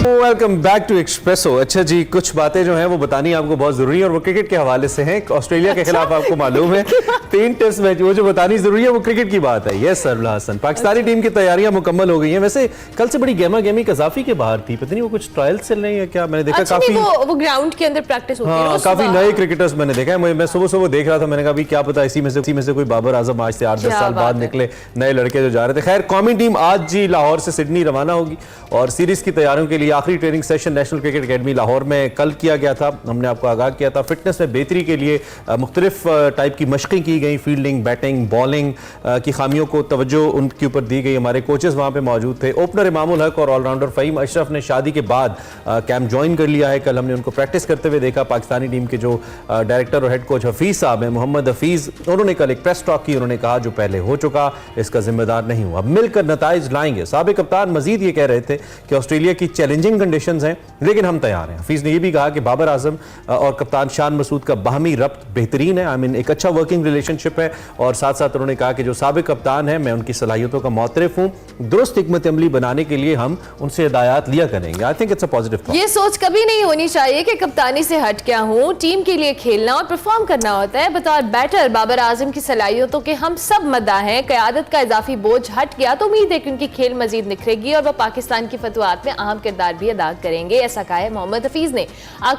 Welcome back to Expresso. अच्छा जी, कुछ बातें जो हैं वो बतानी आपको बहुत जरूरी है और वो क्रिकेट के हवाले से हैं। ऑस्ट्रेलिया के खिलाफ आपको मालूम है 3 टेस्ट मैच, वो जो बतानी जरूरी है वो क्रिकेट की बात है। यस सरला हसन, पाकिस्तानी टीम की तैयारियां मुकम्मल हो गई हैं। वैसे कल से बड़ी गेमा गेमी कज़ाफी के बाहर थी, पता नहीं वो कुछ ट्रायल चल रहे हैं क्या, मैंने देखा काफी वो ग्राउंड के अंदर प्रैक्टिस होती है। काफी नए क्रिकेटर्स मैंने देखा है। मैं सुबह देख रहा था, मैंने कहा क्या पता इसी में से कोई बाबर आजम आज से 8-10 साल बाद निकले नए लड़के जो जा रहे थे। खैर, कौमी टीम आज जी लाहौर से सिडनी रवाना होगी और सीरीज की तैयारियों के लिए आखिरी training session national cricket academy Lahore में कल किया गया था। हमने आपको आगाह किया था। फिटनेस में बेहतरी के लिए मुख्तलिफ टाइप की मशक़ें की गई, फील्डिंग, बैटिंग, बॉलिंग की खामियों को तवज्जो उनके ऊपर दी गई। हमारे कोचेस वहाँ पे मौजूद थे। ओपनर इमामुल हक और ऑलराउंडर फ़हीम अशरफ ने शादी के बाद कैंप ज्वाइन कर लिया है। कल हमने उनको प्रैक्टिस करते हुए देखा। पाकिस्तानी टीम के जो डायरेक्टर और हेड कोच हफीज़ साहब हैं, मोहम्मद हफीज़, उन्होंने कल एक प्रेस टॉक की। उन्होंने कहा जो पहले हो चुका इसका जिम्मेदार नहीं हूँ, अब मिलकर नताइज लाएंगे। साबिक़ कप्तान मजीद ये कह रहे थे कि ऑस्ट्रेलिया की चैलेंजिंग कंडीशंस हैं लेकिन हम तैयार हैं। हफीज़ ने यह भी कहा कि बाबर आजम और कप्तान शान मसूद का बाहमी रब्त बेहतरीन है, आई मीन एक अच्छा वर्किंग रिलेशनशिप है। और साथ साथ उन्होंने कहा कि जो साबिक़ कप्तान है मैं उनकी सलाहियतों का मोतरफ हूँ, दुरुस्त हिकमत अमली बनाने के लिए हम उनसे हिदायत लिया करेंगे। I think it's a positive thought. ये सोच कभी नहीं होनी चाहिए कि कप्तानी से हट क्या हूँ, टीम के लिए खेलना और परफॉर्म करना होता है। बतौर बैटर बाबर आजम की सलाहियतों के हम सब मद्दा हैं। क़यादत का इजाफी बोझ हट गया तो उम्मीद है कि उनकी खेल मजीद निखरेगी और वह पाकिस्तान की फतवात में अहम किरदार भी अदा करेंगे, ऐसा कहा है मोहम्मद हफीज ने।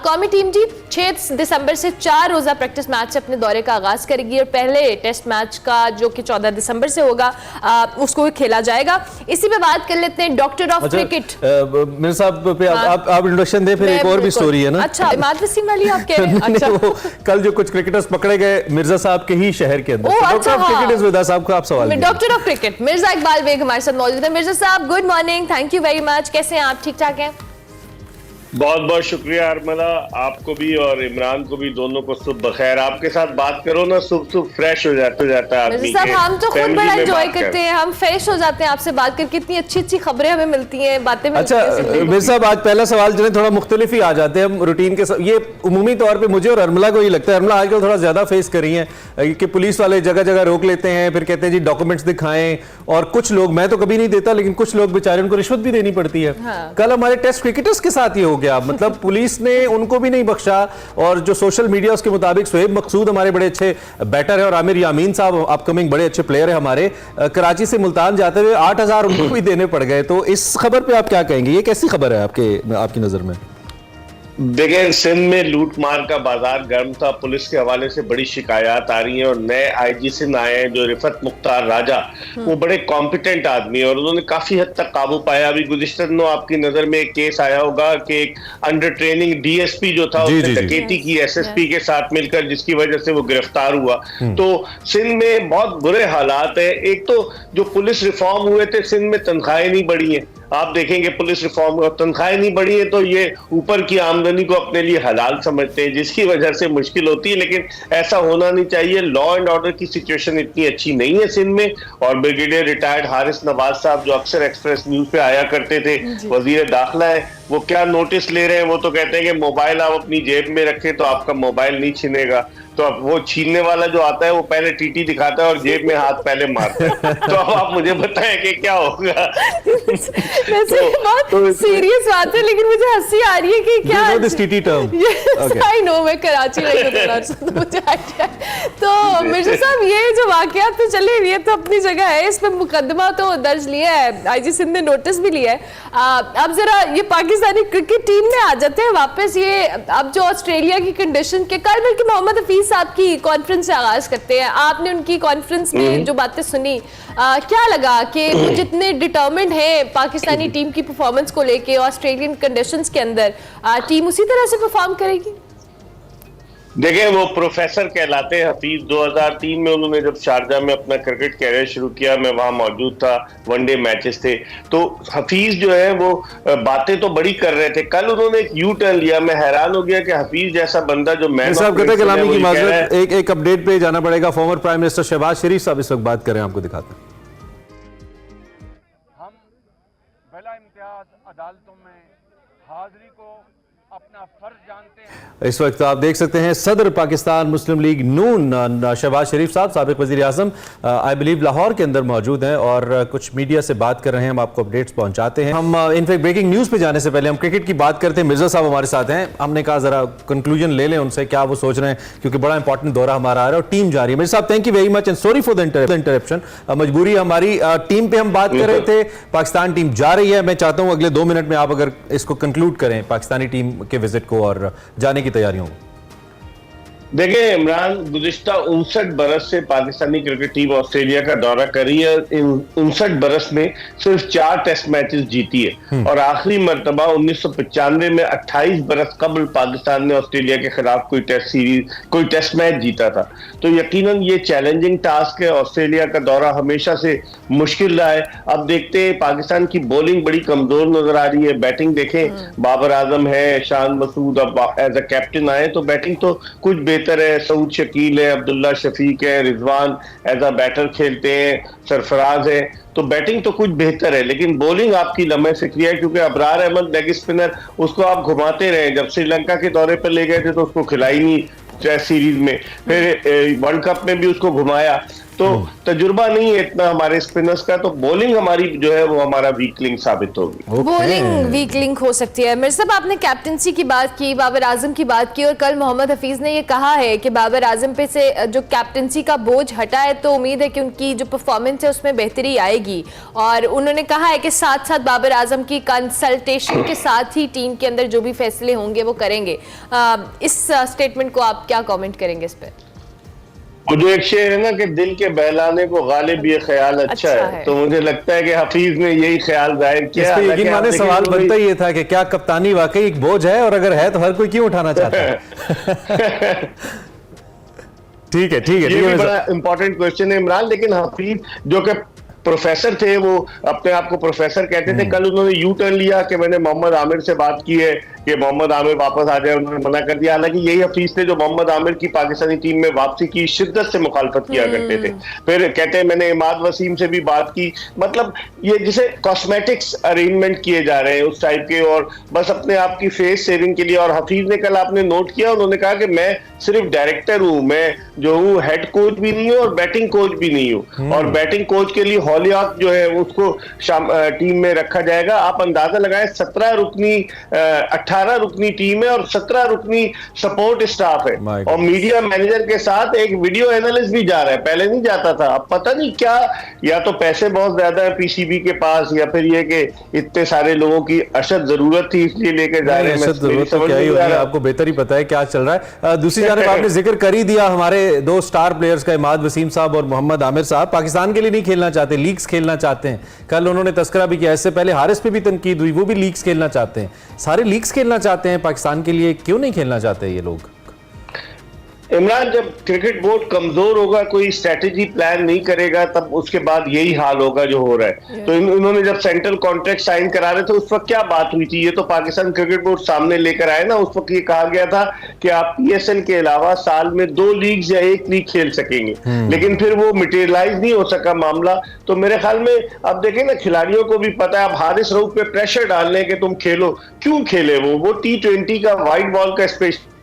कौमी टीम जी 6 दिसंबर से 4 रोजा प्रैक्टिस मैच से अपने दौरे का आगाज करेगी और पहले टेस्ट मैच का जो कि 14 दिसंबर से होगा उसको खेला जाएगा। इसी पे बात कर लेते हैं डॉक्टर ऑफ क्रिकेट मेरे साहब पे आप इंट्रोडक्शन दे, फिर एक और भी स्टोरी है ना। अच्छा, इमाद वसीम वाली आप कह रहे हैं? अच्छा, वो कल जो कुछ क्रिकेटर्स पकड़े गए मिर्जा साहब के ही शहर के अंदर। Doctor of cricket is with us, आपको आप सवाल doctor of cricket Mirza Iqbal Baig हमारे साथ मौजूद है। Mirza sahab good morning, thank you very much. कैसे हैं आप? ठीक ठाक हैं? बहुत बहुत शुक्रिया अरमला, आपको भी और इमरान को भी, दोनों को सुबह बखैर। आपके साथ बात करो ना, सुबह फ्रेश हो जाता है आदमी। साहब हम तो खुद बड़ा एंजॉय करते हैं, हम फ्रेश हो जाते हैं आपसे बात करके। इतनी अच्छी अच्छी खबरें हमें मिलती हैं, बातें मिलती हैं। अच्छा मेरे साहब, आज पहला सवाल जो है थोड़ा मुख्तलिफ ही आ जाते हैं हम रूटीन के। ये उमूमी तौर पे मुझे और अरमला को ही लगता है, अरमला आजकल थोड़ा ज्यादा फेस कर रही है कि पुलिस वाले जगह जगह रोक लेते हैं, फिर कहते हैं जी डॉक्यूमेंट्स दिखाएं। और कुछ लोग, मैं तो कभी नहीं देता, लेकिन कुछ लोग बेचारे उनको रिश्वत भी देनी पड़ती है। कल हमारे टेस्ट क्रिकेटर्स के साथ ये हो गया, मतलब पुलिस ने उनको भी नहीं बख्शा। और जो सोशल मीडिया उसके मुताबिक शोएब मकसूद हमारे बड़े अच्छे बैटर है और आमिर यामीन साहब अपकमिंग बड़े अच्छे प्लेयर है हमारे, कराची से मुल्तान जाते हुए 8,000 उनको भी देने पड़ गए। तो इस खबर पे आप क्या कहेंगे? ये कैसी खबर है आपकी नजर में? देखिए, सिंध में लूट मार का बाजार गर्म था। पुलिस के हवाले से बड़ी शिकायत आ रही है और नए आईजी सिंध आए हैं जो रिफत मुख्तार राजा, वो बड़े कॉम्पिटेंट आदमी है और उन्होंने काफी हद तक काबू पाया। अभी गुज़िश्ता दिनों आपकी नजर में एक केस आया होगा कि एक अंडर ट्रेनिंग डीएसपी जो था उसने डकैती की एसएसपी के साथ मिलकर, जिसकी वजह से वो गिरफ्तार हुआ। तो सिंध में बहुत बुरे हालात है। एक तो जो पुलिस रिफॉर्म हुए थे, सिंध में तनख्वाहें नहीं बढ़ी हैं। आप देखेंगे पुलिस रिफॉर्म और तनख्वाहें नहीं बढ़ी है तो ये ऊपर की आमदनी को अपने लिए हलाल समझते हैं, जिसकी वजह से मुश्किल होती है। लेकिन ऐसा होना नहीं चाहिए। लॉ एंड ऑर्डर की सिचुएशन इतनी अच्छी नहीं है सिंध में। और ब्रिगेडियर रिटायर्ड हारिस नवाज साहब जो अक्सर एक्सप्रेस न्यूज पे आया करते थे, वजीर दाखिला है, वो क्या नोटिस ले रहे हैं? वो तो कहते हैं कि मोबाइल आप अपनी जेब में रखें तो आपका मोबाइल नहीं छिनेगा। तो अब वो छीनने वाला जो आता है वो पहले टीटी दिखाता है और जेब में हाथ पहले मारता है। तो अब आप मुझे बताएं कि क्या होगा। वैसे बहुत सीरियस बात है, लेकिन मुझे हंसी आ रही है कि क्या आई नो मैं कराची रही हूँ थोड़ा सा, तो मुझे आइडिया है। तो मिर्जा साहब ये जो वाकयात तो चले, ये तो अपनी जगह है, इस पर मुकदमा तो दर्ज लिया है, आईजी सिंध ने नोटिस भी लिया है। अब जरा ये पाकिस्तानी क्रिकेट टीम में आ जाते हैं वापस। ये अब जो ऑस्ट्रेलिया की कंडीशन के कल बल्कि मोहम्मद हफीज साहब की कॉन्फ्रेंस से आगाज करते हैं, आपने उनकी कॉन्फ्रेंस में जो बातें सुनी, क्या लगा कि वो जितने डिटर्मिन्ड हैं पाकिस्तानी टीम की परफॉर्मेंस को लेके ऑस्ट्रेलियन कंडीशंस के अंदर, टीम उसी तरह से परफॉर्म करेगी? देखिए, वो प्रोफेसर कहलाते हैं हफीज। 2003 में उन्होंने जब शारजा में अपना क्रिकेट कैरियर शुरू किया, मैं वहां मौजूद था, वनडे मैचेस थे, तो हफीज जो है वो बातें तो बड़ी कर रहे थे। कल उन्होंने एक यू टर्न लिया, मैं हैरान हो गया कि हफीज जैसा बंदा जो मैन साहब कहते हैं कलामी की माजरत, एक अपडेट पे जाना पड़ेगा। Farmer prime minister Shahbaz Sharif साहब इस वक्त बात करें, आपको दिखाते हैं। हम बिला इम्तियाज अदालतों में हाजिरी को अपना फर्ज जानते हैं। इस वक्त आप देख सकते हैं सदर पाकिस्तान मुस्लिम लीग नून शहबाज शरीफ साहब, साबिक वजीर आजम, आई बिलीव लाहौर के अंदर मौजूद हैं और कुछ मीडिया से बात कर रहे हैं। हम आपको अपडेट्स पहुंचाते हैं। हम इनफैक्ट ब्रेकिंग न्यूज पे जाने से पहले हम क्रिकेट की बात करते हैं। मिर्जा साहब हमारे साथ हैं, हमने कहा जरा कंक्लूजन ले लें उनसे, क्या वो सोच रहे हैं, क्योंकि बड़ा इंपॉर्टेंट दौरा हमारा आ रहा है और टीम जा रही है। मिर्जा साहब thank you very much and sorry for the interruption, मजबूरी हमारी। टीम पे हम बात कर रहे थे, पाकिस्तान टीम जा रही है। मैं चाहता हूं अगले 2 मिनट में आप अगर इसको कंक्लूड करें पाकिस्तानी टीम के विजिट को और जाने की तैयारियों। देखिए इमरान, गुज़िश्ता 59 बरस से पाकिस्तानी क्रिकेट टीम ऑस्ट्रेलिया का दौरा कर रही है। इन 59 बरस में सिर्फ 4 टेस्ट मैचेस जीती है और आखिरी मरतबा 1995 में 28 बरस कबल पाकिस्तान ने ऑस्ट्रेलिया के खिलाफ कोई टेस्ट मैच जीता था। तो यकीनन ये चैलेंजिंग टास्क है। ऑस्ट्रेलिया का दौरा हमेशा से मुश्किल रहा है। अब देखते हैं, पाकिस्तान की बॉलिंग बड़ी कमजोर नजर आ रही है। बैटिंग देखें, बाबर आजम है, शान मसूद अब एज अ कैप्टन आए तो बैटिंग तो कुछ बेहतर है। सऊद शकील है, अब्दुल्ला शफीक है, रिजवान एज अ बैटर खेलते हैं, सरफराज है, तो बैटिंग तो कुछ बेहतर है। लेकिन बॉलिंग आपकी लम्हे फिक्री है, क्योंकि अबरार अहमद लेग स्पिनर, उसको आप घुमाते रहे। जब श्रीलंका के दौरे पर ले गए थे तो उसको खिलाई नहीं टेस्ट सीरीज में, फिर वर्ल्ड कप में भी उसको घुमाया, तो तजुर्बा नहीं है इतना हमारे स्पिनर्स का। तो बॉलिंग हमारी जो है वो हमारा वीक लिंक साबित होगी। बॉलिंग वीक लिंक हो सकती है। मिर्जा साहब आपने कैप्टनसी की बात की, बाबर आजम की बात की, और कल मोहम्मद हफीज ने ये कहा है कि बाबर आजम पे से जो कैप्टनसी का बोझ हटा है, तो उम्मीद है कि उनकी जो परफॉर्मेंस है उसमें बेहतरी आएगी। और उन्होंने कहा है कि साथ साथ बाबर आजम की कंसल्टेशन के साथ ही टीम के अंदर जो भी फैसले होंगे वो करेंगे। इस स्टेटमेंट को आप क्या कॉमेंट करेंगे इस पर? और जो एक शेर है ना कि दिल के बहलाने को गालिब ये ख्याल अच्छा है, तो मुझे लगता है कि हफीज ने यही ख्याल जाहिर किया। यकीन माने सवाल बनता ही ये था कि क्या कप्तानी वाकई एक बोझ है, और अगर है तो हर कोई क्यों उठाना चाहता है। ठीक है, ये भी बड़ा इंपॉर्टेंट क्वेश्चन है इमरान। लेकिन हफीज जो कि प्रोफेसर थे, वो अपने आप को प्रोफेसर कहते थे, कल उन्होंने यू टर्न लिया कि मैंने मोहम्मद आमिर से बात की है कि मोहम्मद आमिर वापस आ जाए, उन्होंने मना कर दिया। हालांकि यही हफीज थे जो मोहम्मद आमिर की पाकिस्तानी टीम में वापसी की शिद्दत से मुखालफत किया करते थे। फिर कहते हैं मैंने इमाद वसीम से भी बात की। मतलब ये जिसे कॉस्मेटिक्स अरेंजमेंट किए जा रहे हैं उस टाइप के, और बस अपने आप की फेस सेविंग के लिए। और हफीज ने कल आपने नोट किया, उन्होंने कहा कि मैं सिर्फ डायरेक्टर हूं, मैं जो हूँ हेड कोच भी नहीं हूँ और बैटिंग कोच भी नहीं हूँ। और बैटिंग कोच के लिए हॉलियाक जो है उसको टीम में रखा जाएगा। आप अंदाजा लगाएं, 18 रुकनी टीम है और 17 रुकनी सपोर्ट स्टाफ है, और मीडिया मैनेजर के साथ एक वीडियो एनालिस्ट भी जा रहा है, पहले नहीं जाता था। अब पता नहीं क्या, या तो पैसे बहुत ज्यादा है पीसीबी के पास, या फिर ये कि इतने सारे लोगों की अशद जरूरत थी इसलिए लेके जा रहे हैं। आपको बेहतर ही पता है क्या चल रहा है। दूसरी जानब आपने जिक्र कर ही दिया हमारे 2 स्टार प्लेयर्स का, इमाद वसीम साहब और मोहम्मद आमिर साहब, पाकिस्तान के लिए नहीं खेलना चाहते, लीग्स खेलना चाहते हैं। कल उन्होंने तस्करा भी किया, इससे पहले हारिस पे भी तनकीद हुई, वो भी लीग्स खेलना चाहते हैं। सारे लीग्स खेलना चाहते हैं, पाकिस्तान के लिए क्यों नहीं खेलना चाहते ये लोग? इमरान, जब क्रिकेट बोर्ड कमजोर होगा, कोई स्ट्रेटेजी प्लान नहीं करेगा, तब उसके बाद यही हाल होगा जो हो रहा है। तो इन्होंने जब सेंट्रल कॉन्ट्रैक्ट साइन करा रहे थे उस वक्त क्या बात हुई थी, ये तो पाकिस्तान क्रिकेट बोर्ड सामने लेकर आए ना। उस वक्त ये कहा गया था कि आप पीएसएल के अलावा साल में 2 लीग या 1 लीग खेल सकेंगे, लेकिन फिर वो मटेरियलाइज नहीं हो सका मामला। तो मेरे ख्याल में अब देखें ना, खिलाड़ियों को भी पता है, अब हारिस रऊफ पे प्रेशर डालने के तुम खेलो, क्यों खेले? वो T20 का व्हाइट बॉल का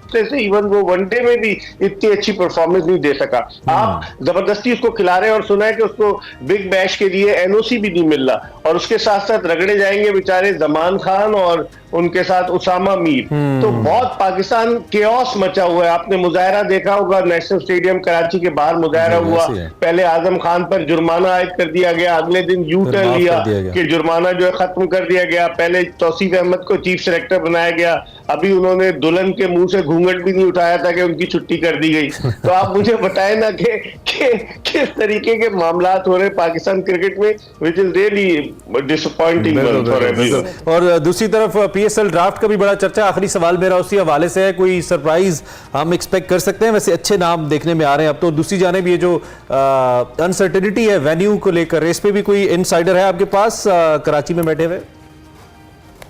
से इवन वो वनडे में भी इतनी अच्छी परफॉर्मेंस नहीं दे सका। आप जबरदस्ती उसको खिला रहे हैं और सुना है कि उसको बिग बैश के लिए एनओसी भी नहीं मिल रहा, और उसके साथ साथ रगड़े जाएंगे बेचारे जमान खान और उनके साथ उसामा मीर। तो बहुत पाकिस्तान केओस मचा हुआ है। आपने मुजाहरा देखा होगा, नेशनल स्टेडियम कराची के बाहर मुजाहरा हुआ, पहले आजम खान पर जुर्माना आयद कर दिया गया, अगले दिन यू टर्न लिया कि जुर्माना जो है खत्म कर दिया गया, पहले तौसीफ अहमद को चीफ सेलेक्टर बनाया गया, अभी उन्होंने दुल्हन के मुंह से घूंघट भी नहीं उठाया था कि उनकी छुट्टी कर दी गई। तो आप मुझे बताएं ना कि किस तरीके के मामलात हो रहे हैं पाकिस्तान क्रिकेट में, which is really disappointing for everyone. और दूसरी तरफ पीएसएल ड्राफ्ट का भी बड़ा चर्चा। आखिरी सवाल मेरा उसी हवाले से है, कोई सरप्राइज हम एक्सपेक्ट कर सकते हैं? वैसे अच्छे नाम देखने में आ रहे हैं अब तो। दूसरी जानिब ये जो अनसर्टेनिटी है वेन्यू को लेकर, इस पे भी कोई इनसाइडर है आपके पास कराची में बैठे हुए?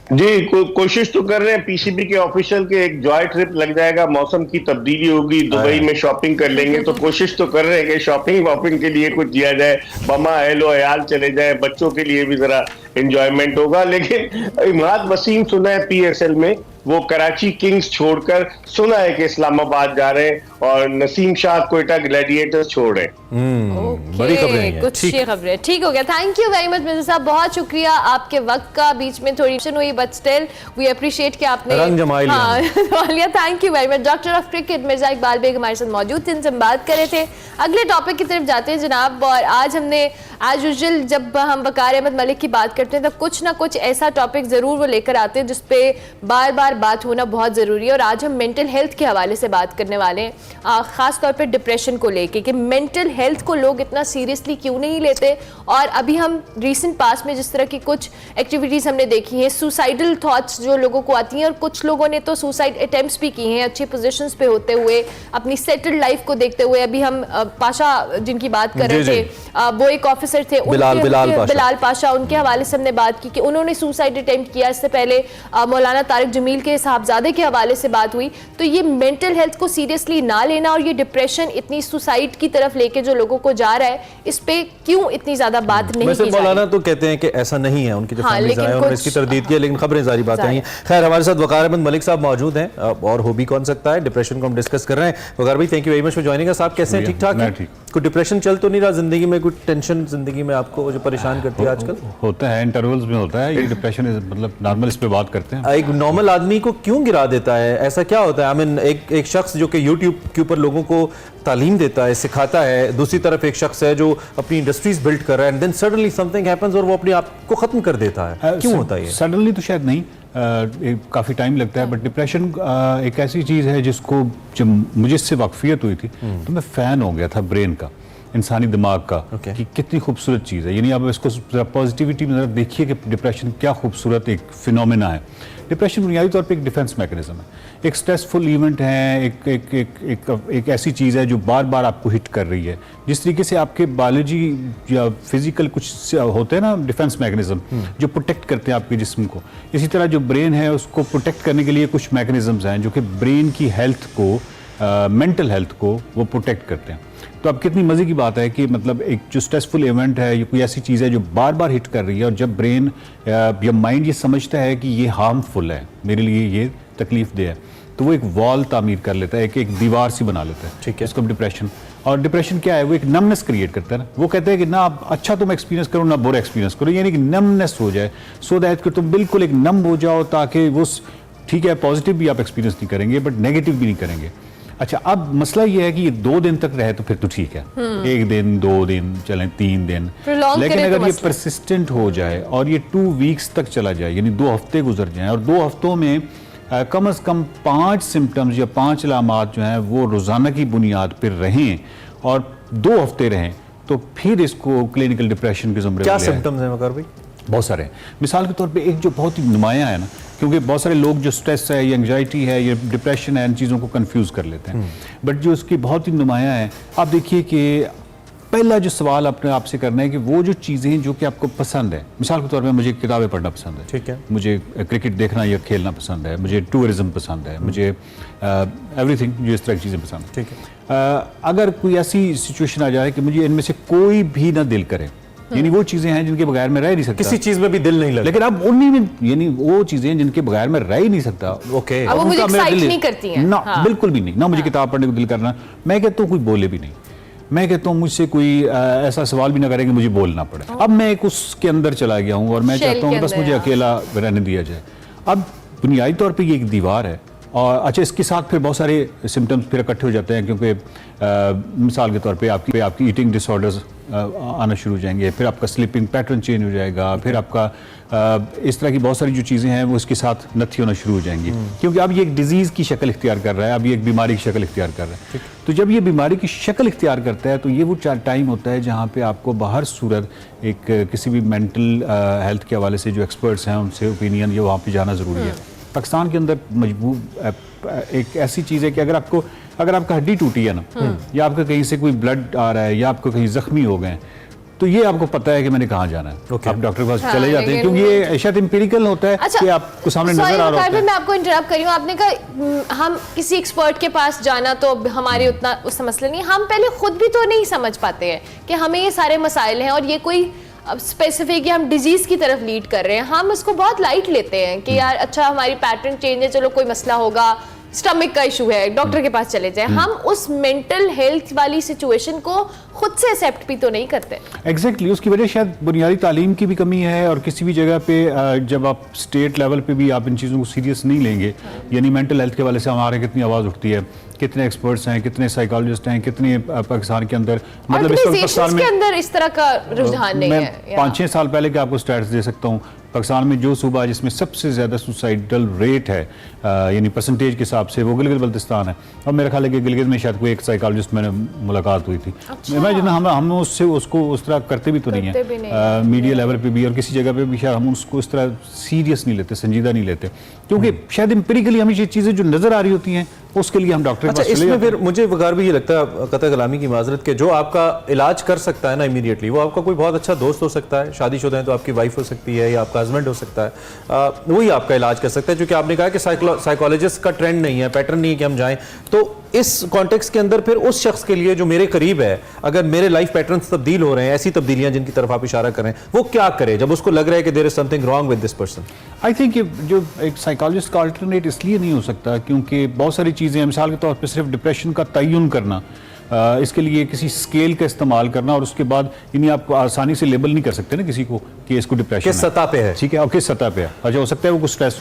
जी, कोशिश तो कर रहे हैं पीसीबी के ऑफिशियल के एक जॉय ट्रिप लग जाएगा, मौसम की तब्दीली होगी, दुबई में शॉपिंग कर लेंगे, तो कोशिश तो कर रहे हैं कि शॉपिंग वॉपिंग के लिए कुछ किया जाए, बमा अहलो अयाल चले जाए, बच्चों के लिए भी जरा एंजॉयमेंट होगा। लेकिन इमरान वसीम सुना है पीएसएल में वो कराची किंग्स छोड़कर सुना है कि इस्लामाबाद जा रहे हैं, और नसीम शाह कोयटा ग्लैडिएटर्स छोड़ रहे हैं। बड़ी खबरें हैं। कुछ ये खबरें। ठीक हो गया, thank you very much Mirza साहब, बहुत शुक्रिया आपके वक्त का। बीच में थोड़ी हुई बट स्टिल वी अप्रिशिएट कि आपने रंग जमा लिया। Thank you very much. Doctor of cricket Mirza Iqbal Baig हमारे साथ मौजूद थे, इनसे हम बात कर रहे थे। अगले टॉपिक की तरफ जाते हैं जनाब, और आज हमने एज यूजुअल जब हम वकार अहमद मलिक की बात करते हैं तो कुछ ना कुछ ऐसा टॉपिक जरूर वो लेकर आते हैं जिसपे बार बार बात होना बहुत ज़रूरी है। और आज हम मेंटल हेल्थ के हवाले से बात करने वाले हैं, ख़ास तौर पे डिप्रेशन को लेके कि मेंटल हेल्थ को लोग इतना सीरियसली क्यों नहीं लेते। और अभी हम रीसेंट पास में जिस तरह की कुछ एक्टिविटीज़ हमने देखी हैं, सुसाइडल थॉट्स जो लोगों को आती हैं, और कुछ लोगों ने तो सुसाइड अटेम्प्ट्स भी किए हैं अच्छी पोजीशंस पे होते हुए, अपनी सेटल्ड लाइफ को देखते हुए। अभी हम पाशा जिनकी बात कर रहे थे, वो एक ऑफिसर थे, बिलाल पाशा, उनके हवाले से हमने बात की कि उन्होंने सुसाइड अटेम्प्ट किया। इससे पहले मौलाना तारिक जमील के साहबजादे के हवाले से बात हुई। तो ये मेंटल हेल्थ को सीरियसली ना लेना और ये डिप्रेशन इतनी सुसाइड की तरफ लेके जो लोगों को जा रहा है, इस पे क्यों इतनी ज्यादा बात नहीं की जा रही? मौलाना तो कहते हैं कि ऐसा नहीं है, उनकी जो फैमिलीज आए उन्होंने इसकी तरदीद की, लेकिन खबरें जारी बातें हैं। खैर, हमारे साथ वकार अहमद मलिक साहब मौजूद हैं, और हो भी कौन सकता है, डिप्रेशन को हम डिस्कस कर रहे हैं। वकार भाई, thank you very much for joining us. आप कैसे हैं? ठीक ठाक हैं? कोई डिप्रेशन चल तो नहीं रहा जिंदगी में? कोई टेंशन जिंदगी में आपको जो परेशान करती है आजकल? होता है, इंटरवल्स में होता है ये डिप्रेशन, मतलब नॉर्मल इस पे बात करते हैं। एक नॉर्मल आदमी को क्यों गिरा देता है? ऐसा क्या होता है? आई मीन, एक शख्स जो कि यूट्यूब के ऊपर लोगों को तालीम देता है, सिखाता है, दूसरी तरफ एक शख्स है जो अपनी इंडस्ट्रीज बिल्ड कर रहा है, and then suddenly something happens और वो अपने आप को खत्म कर देता है। क्यों होता है ये? सडनली तो शायद नहीं, काफ़ी टाइम लगता है, बट डिप्रेशन एक ऐसी चीज़ है जिसको जब मुझे इससे वाकफियत हुई थी तो मैं फ़ैन हो गया था ब्रेन का, इंसानी दिमाग का, कि कितनी खूबसूरत चीज़ है। यानी आप इसको पॉजिटिविटी में ज़रा देखिए कि डिप्रेशन क्या खूबसूरत एक फिनोमेना है। डिप्रेशन बुनियादी तौर पे एक डिफेंस मैकेनिज्म है, एक स्ट्रेसफुल इवेंट है, एक ऐसी चीज़ है जो बार बार आपको हिट कर रही है। जिस तरीके से आपके बायोलॉजी या फिजिकल कुछ होते हैं ना डिफेंस मैकेनिज्म जो प्रोटेक्ट करते हैं आपके जिस्म को, इसी तरह जो ब्रेन है उसको प्रोटेक्ट करने के लिए कुछ मैकेनिज्म्स हैं जो कि ब्रेन की हेल्थ को, मेंटल हेल्थ को वो प्रोटेक्ट करते हैं। तो अब कितनी मज़े की बात है कि मतलब एक जो स्ट्रेसफुल इवेंट है, ये कोई ऐसी चीज़ है जो बार बार हिट कर रही है, और जब ब्रेन या माइंड ये समझता है कि ये हार्मफुल है, मेरे लिए ये तकलीफ दे है, तो वो एक वॉल तामीर कर लेता है, एक दीवार सी बना लेता है। ठीक है। इसको डिप्रेशन, और डिप्रेशन क्या है, वो एक नमनेस क्रिएट करता है ना। वो कहते हैं कि ना आप अच्छा तुम एक्सपीरियंस करो ना बुरा एक्सपीरियंस करो, यानी कि नमनेस हो जाए, सो दैट कि तुम बिल्कुल एक नम हो जाओ, ताकि वो ठीक है पॉजिटिव भी आप एक्सपीरियंस नहीं करेंगे बट नेगेटिव भी नहीं करेंगे। अच्छा, अब मसला ये है कि ये 2 दिन तक रहे तो फिर तो ठीक है, 1 दिन 2 दिन चलें 3 दिन, लेकिन अगर ये परसिस्टेंट हो जाए और ये 2 वीक्स तक चला जाए, यानी 2 हफ्ते गुजर जाएं, और 2 हफ्तों में कम से कम 5 सिम्टम्स या 5 अलामात जो हैं वो रोज़ाना की बुनियाद पर रहें और 2 हफ्ते रहें, तो फिर इसको क्लिनिकल डिप्रेशन के ज़ुमरे में क्या सिम्टम्स हैं वकार भाई? बहुत सारे हैं। मिसाल के तौर पे एक जो बहुत ही नुमायाँ है ना, क्योंकि बहुत सारे लोग जो स्ट्रेस है, ये एंग्जाइटी है, ये डिप्रेशन है, इन चीज़ों को कंफ्यूज कर लेते हैं, बट जो उसकी बहुत ही नुमायाँ है, आप देखिए कि पहला जो सवाल अपने आप से करना है कि वो जो चीज़ें जो कि आपको पसंद है, मिसाल के तौर पे मुझे किताबें पढ़ना पसंद है, ठीक है, मुझे क्रिकेट देखना या खेलना पसंद है, मुझे टूरिज्म पसंद है, मुझे एवरीथिंग जो इस तरह की चीज़ें पसंद है, ठीक है। अगर कोई ऐसी सिचुएशन आ जाए कि मुझे इनमें से कोई भी ना दिल करे, यानी वो चीजें हैं जिनके बगैर मैं रह नहीं सकता, किसी चीज में भी दिल नहीं लगता। लेकिन अब उन्हीं में यानी वो चीजें जिनके बगैर मैं रह ही नहीं सकता, ओके, अब वो मुझे उनका मेरा excite दिल नहीं करती हैं। ना, हाँ। बिल्कुल भी नहीं ना, मुझे किताब पढ़ने को दिल करना, मैं कहता हूँ कोई बोले भी नहीं, मैं कहता हूँ मुझसे कोई ऐसा सवाल भी ना करे कि मुझे बोलना पड़े। अब मैं एक उसके अंदर चला गया हूँ और मैं शेल चाहता हूँ के बस अंदर, मुझे हाँ। अकेला रहने दिया जाए। अब बुनियादी तौर पे ये एक दीवार है और अच्छा इसके साथ फिर बहुत सारे सिम्टम्स फिर इकट्ठे हो जाते हैं, क्योंकि मिसाल के तौर पे आपकी ईटिंग डिसऑर्डर्स आना शुरू हो जाएंगे, फिर आपका स्लीपिंग पैटर्न चेंज हो जाएगा, फिर आपका इस तरह की बहुत सारी जो चीज़ें हैं वो इसके साथ नथी होना शुरू हो जाएंगी, क्योंकि अब ये एक डिजीज़ की शक्ल इख्तियार कर रहा है, अब ये एक बीमारी की शक्ल इख्तियार कर रहा है। तो जब ये बीमारी की शक्ल इख्तियार करता है तो ये वो टाइम होता है जहाँ पे आपको बाहर सूरत एक किसी भी मेंटल हेल्थ के हवाले से जो एक्सपर्ट्स हैं उनसे ओपिनियन या वहाँ पे जाना ज़रूरी है। पाकिस्तान के अंदर मजबूर एक ऐसी चीज़ है कि अगर आपका हड्डी टूटी है ना, या आपका कहीं से कोई ब्लड आ रहा है या आपको कहीं जख्मी हो गए, तो ये आपको पता है कि मैंने कहाँ जाना है, Okay. आप डॉक्टर के पास हाँ, चले जाते हैं, लेकिन क्योंकि ये शायद एम्पिरिकल होता है कि आपको सामने नजर आ रहा होता है। मैं आपको इंटरप्ट करी हूँ, आपने कहा हम किसी एक्सपर्ट के पास जाना तो हमारे उतना उससे मसला नहीं, हम पहले खुद भी तो नहीं समझ पाते हैं कि हमें ये सारे मसाइल हैं और ये कोई अब स्पेसिफिक या हम डिजीज की तरफ लीड कर रहे हैं, हम इसको बहुत लाइट लेते हैं कि यार अच्छा हमारी पैटर्न चेंज है, चलो कोई मसला होगा, स्टमक का इशू है, डॉक्टर के पास चले जाए। हम उस मेंटल हेल्थ वाली सिचुएशन को खुद से एक्सेप्ट भी तो नहीं करते। एग्जैक्टली उसकी वजह शायद बुनियादी तालीम की भी कमी है, और किसी भी जगह पे जब आप स्टेट लेवल पे भी आप इन चीज़ों को सीरियस नहीं लेंगे, यानी मेंटल हेल्थ के हवाले से हमारे कितनी आवाज़ उठती है, कितने एक्सपर्ट्स हैं, कितने साइकोलॉजिस्ट हैं, कितने पाकिस्तान के अंदर, मतलब इस वक्त पाकिस्तान में के अंदर इस तरह का रुझान नहीं मैं है। 5-6 साल पहले के आपको स्टैट्स दे सकता हूँ। पाकिस्तान में जो सूबा जिसमें सबसे ज़्यादा सुसाइडल रेट है यानी परसेंटेज के हिसाब से, वो गिलगित बल्तिस्तान है। और मेरा ख्याल है कि गिलगित में शायद कोई एक साइकोलॉजिस्ट मैंने मुलाकात हुई थी। इमेजिन हम उसको उस तरह करते भी तो नहीं है मीडिया लेवल पे भी, और किसी जगह पे भी शायद हम उसको इस तरह सीरियस नहीं लेते, संजीदा नहीं लेते, क्योंकि शायद एम्पिरिकली हमें ये चीज़ें जो नज़र आ रही होती हैं उसके लिए हम डॉक्टर के अच्छा, पास चले इसमें जाते हैं। फिर मुझे वकार भी ये लगता है, कतई कलामी की माजरत के, जो आपका इलाज कर सकता है ना इमीडिएटली, वो आपका कोई बहुत अच्छा दोस्त हो सकता है, शादीशुदा है तो आपकी वाइफ हो सकती है या आपका हस्बैंड हो सकता है, वही आपका इलाज कर सकता है। क्योंकि आपने कहा कि साइकोलॉजिस्ट का ट्रेंड नहीं है, पैटर्न नहीं है कि हम जाएं, तो इस कॉन्टेक्स्ट के अंदर फिर उस शख्स के लिए जो मेरे करीब है, अगर मेरे लाइफ पैटर्न्स तब्दील हो रहे हैं, ऐसी तब्दीलियां जिनकी तरफ आप इशारा कर रहे हैं, वो क्या करे जब उसको लग रहा है कि there is something wrong with this person? I think जो एक साइकोलॉजिस्ट का अल्टरनेट इसलिए नहीं हो सकता क्योंकि बहुत सारी चीज़ें, मिसाल के तौर पे सिर्फ डिप्रेशन का तयन करना, इसके लिए किसी स्केल का इस्तेमाल करना, और उसके बाद यानी आप आसानी से लेबल नहीं कर सकते ना किसी को कि इसको डिप्रेशन किस सतह पे है, ठीक है, और किस सतह पे है। अच्छा, हो सकता है वो कुछ स्ट्रेस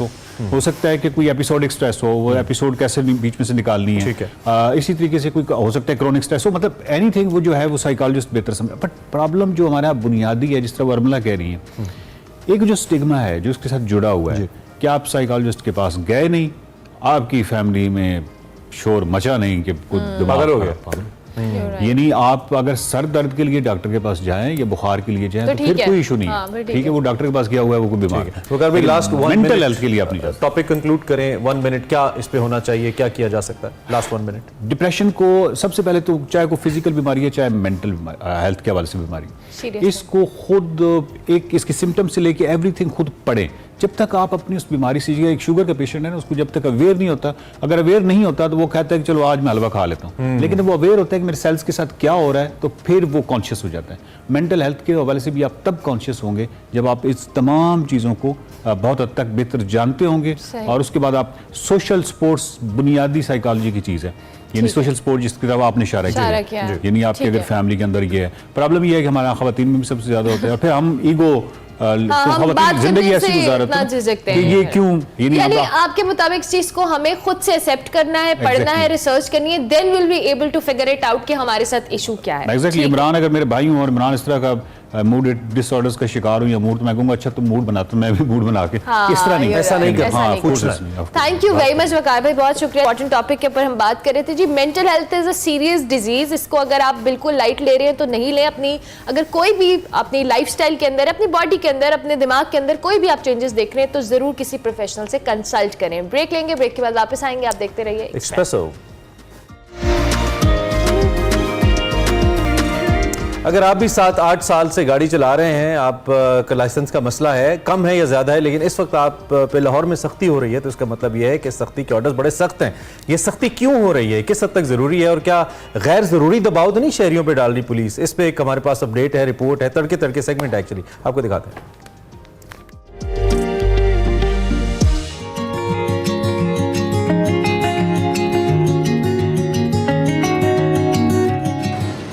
हो सकता है कि कोई एपिसोडिक स्ट्रेस हो, वो एपिसोड कैसे बीच में से निकालनी है, ठीक है। इसी तरीके से कोई हो सकता है क्रोनिक स्ट्रेस हो, मतलब एनीथिंग वो जो है वो साइकोलॉजिस्ट बेहतर समझ। बट प्रॉब्लम जो हमारे यहाँ बुनियादी है, जिस तरह वर्मला कह रही है, एक जो स्टिग्मा है जो इसके साथ जुड़ा हुआ है कि आप साइकोलॉजिस्ट के पास गए नहीं, आपकी फैमिली में शोर मचा नहीं कि कुछ पागल हो गया, यानी आप अगर सर दर्द के लिए डॉक्टर के पास जाएं या बुखार के लिए जाएं तो फिर कोई इशू नहीं है, ठीक है, वो डॉक्टर के पास गया हुआ है, वो कोई बीमार है। तो भाई लास्ट मेंटल हेल्थ के लिए अपनी टॉपिक कंक्लूड करें, 1 मिनट, क्या इस पे होना चाहिए, क्या किया जा सकता है, लास्ट 1 मिनट? डिप्रेशन को सबसे पहले तो, चाहे को फिजिकल बीमारी है चाहे मेंटल हेल्थ के हवाले से बीमारी, इसको खुद एक इसके सिम्टम से लेके एवरीथिंग खुद पढ़ें। जब तक आप अपनी उस बीमारी से, एक शुगर का पेशेंट है ना, उसको जब तक अवेयर नहीं होता, अगर अवेयर नहीं होता तो वो कहता है कि चलो आज मैं हलवा खा लेता हूँ, लेकिन वो अवेयर होता है कि मेरे सेल्स के साथ क्या हो रहा है, तो फिर वो कॉन्शियस हो जाता है। मेंटल हेल्थ के हवाले से भी आप तब कॉन्शियस होंगे जब आप इस तमाम चीज़ों को बहुत हद तक बेहतर जानते होंगे, और उसके बाद आप सोशल स्पोर्ट्स बुनियादी साइकोलॉजी की चीज़ है, यानी सोशल सपोर्ट जिसकी तरफ आपने इशारा किया, यानी आपके अगर फैमिली के अंदर ये है, प्रॉब्लम ये है कि हमारा खवातीन में भी सबसे ज्यादा होता है, और फिर हम ईगो जिंदगी ऐसी गुजारते हैं ये क्यों, यानी आपके मुताबिक इस चीज को हमें खुद से एक्सेप्ट करना है, पढ़ना है, रिसर्च करनी है, then will be able to figure it out कि हमारे साथ इशू क्या है। एग्जैक्टली, इमरान अगर मेरे भाई हूँ और इमरान इस तरह का मूड डिसऑर्डर्स का शिकार हूँ या मूड, तो मैं कहूँगा अच्छा तुम मूड बनाते, मैं भी मूड बना के, इस तरह नहीं, ऐसा नहीं करना। थैंक यू वेरी मच वकार भाई, बहुत शुक्रिया। इंपॉर्टेंट टॉपिक के ऊपर हम बात कर रहे थे जी। Mental health is a serious disease, इसको अगर आप बिल्कुल लाइट ले रहे हैं तो नहीं लें। अपनी अगर कोई भी अपनी लाइफस्टाइल के अंदर, अपनी बॉडी के अंदर, अपने दिमाग के अंदर कोई भी आप चेंजेस देख रहे हैं तो जरूर किसी प्रोफेशनल से कंसल्ट करें। ब्रेक लेंगे, ब्रेक के बाद वापस आएंगे, आप देखते रहिए एक्सप्रेसो। अगर आप भी 7-8 साल से गाड़ी चला रहे हैं, आप का लाइसेंस का मसला है, कम है या ज़्यादा है, लेकिन इस वक्त आप पे लाहौर में सख्ती हो रही है, तो इसका मतलब यह है कि सख्ती के ऑर्डर्स बड़े सख्त हैं। ये सख्ती क्यों हो रही है, किस हद तक ज़रूरी है, और क्या गैर ज़रूरी दबाव तो नहीं शहरियों पर डाल रही पुलिस? इस पर एक हमारे पास अपडेट है, रिपोर्ट है, तड़के तड़के सेगमेंट है, एक्चुअली आपको दिखाते हैं।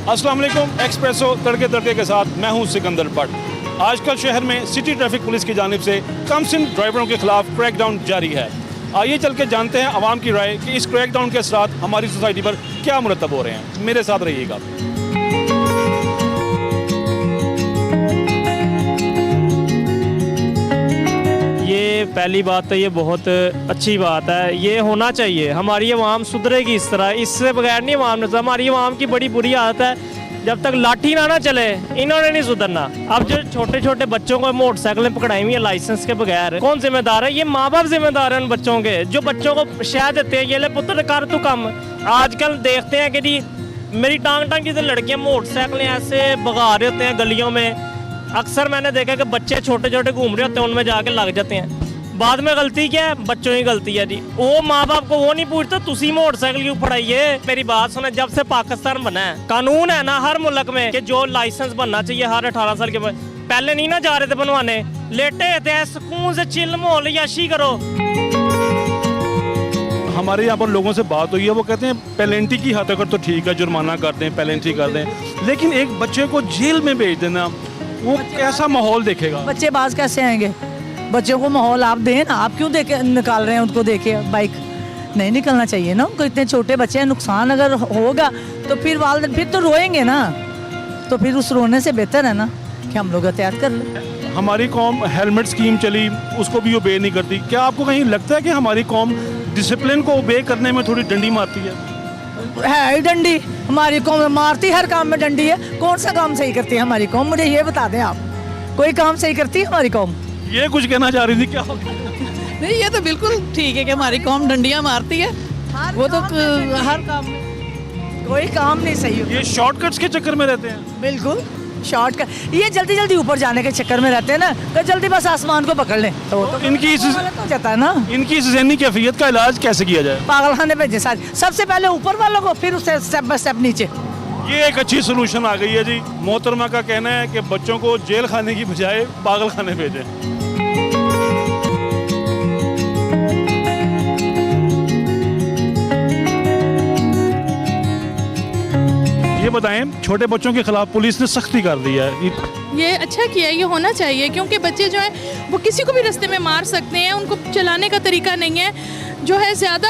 अस्सलाम वालेकुम, एक्सप्रेसो तड़के तड़के के साथ मैं हूं सिकंदर भट्ट। आजकल शहर में सिटी ट्रैफिक पुलिस की जानिब से कमसिन ड्राइवरों के खिलाफ क्रैकडाउन जारी है। आइए चल के जानते हैं आवाम की राय कि इस क्रैकडाउन के असरात हमारी सोसाइटी पर क्या मुरतब हो रहे हैं। मेरे साथ रहिएगा। ये पहली बात तो ये बहुत अच्छी बात है, ये होना चाहिए। हमारी आवाम सुधरेगी इस तरह, इससे बगैर नहीं आवाम ने। हमारी आवाम की बड़ी बुरी आदत है, जब तक लाठी ना चले इन्होंने नहीं सुधरना। अब जो छोटे छोटे बच्चों को मोटरसाइकिलें पकड़ाई हुई है लाइसेंस के बगैर, कौन जिम्मेदार है? ये माँ बाप जिम्मेदार है उन बच्चों के, जो बच्चों को शह देते हैं, ये ले पुत्र कर तू कम। आजकल देखते हैं कि जी मेरी टांग टांग की लड़कियाँ मोटरसाइकिलें ऐसे भगा रहे होते हैं गलियों में। अक्सर मैंने देखा कि बच्चे छोटे छोटे घूम रहे होते हैं, उनमें जाके लग जाते हैं। बाद में गलती क्या है? बच्चों की गलती है जी। वो माँ बाप को वो नहीं पूछते तुसी मोटरसाइकिल क्यों पढ़ाइए। मेरी बात सुने, जब से पाकिस्तान बना है कानून है ना हर मुल्क में कि जो लाइसेंस बनना चाहिए हर 18 साल के बाद। पहले नहीं ना जा रहे थे बनवाने, लेटे थे सुकून से चिल माहौल याशी करो। हमारे यहाँ पर लोगों से बात हुई है, वो कहते हैं पेनल्टी की हद तक तो ठीक है, जुर्माना कर दें, पेनल्टी कर दें, लेकिन एक बच्चे को जेल में भेज देना, वो कैसा माहौल देखेगा? बच्चे बाज कैसे आएंगे? बच्चों को माहौल आप दें ना, आप क्यों देखे निकाल रहे हैं उनको? देखे बाइक नहीं निकलना चाहिए ना उनको, इतने छोटे बच्चे हैं। नुकसान अगर होगा तो फिर वालिदैन फिर तो रोएंगे ना, तो फिर उस रोने से बेहतर है ना कि हम लोग एहतियात कर लें। हमारी कौम हेलमेट स्कीम चली, उसको भी ओबे नहीं करती। क्या आपको कहीं लगता है कि हमारी कौम डिसिप्लिन को ओबे करने में थोड़ी डंडी मारती है डंडी हमारी कौम मारती, हर काम में डंडी है। कौन सा काम सही करती है हमारी कौम? मुझे ये बता दें आप, कोई काम सही करती है हमारी कौम? ये कुछ कहना चाह रही थी क्या? नहीं, ये तो बिल्कुल ठीक है कि हमारी कौम डंडियां मारती है, वो तो हर काम में कोई काम नहीं सही होता। ये शॉर्टकट्स के चक्कर में रहते हैं। बिल्कुल शॉर्टकट, ये जल्दी जल्दी ऊपर जाने के चक्कर में रहते हैं ना, तो जल्दी बस आसमान को पकड़ लें तो इनकी इस जाता है ना। इनकी इस ज़हनी कैफियत का इलाज कैसे किया जाए? पागलखाने भेजे सारे, सबसे पहले ऊपर वालों को, फिर उससे स्टेप बाय स्टेप नीचे। ये एक अच्छी सोल्यूशन आ गई है जी। मोहतरमा का कहना है कि बच्चों को जेल खाने की बजाय पागल खाने भेजें। ये बताएं, छोटे बच्चों के खिलाफ पुलिस ने सख्ती कर दी है, ये अच्छा किया, ये होना चाहिए, क्योंकि बच्चे जो हैं वो किसी को भी रास्ते में मार सकते हैं। उनको चलाने का तरीका नहीं है, जो है ज़्यादा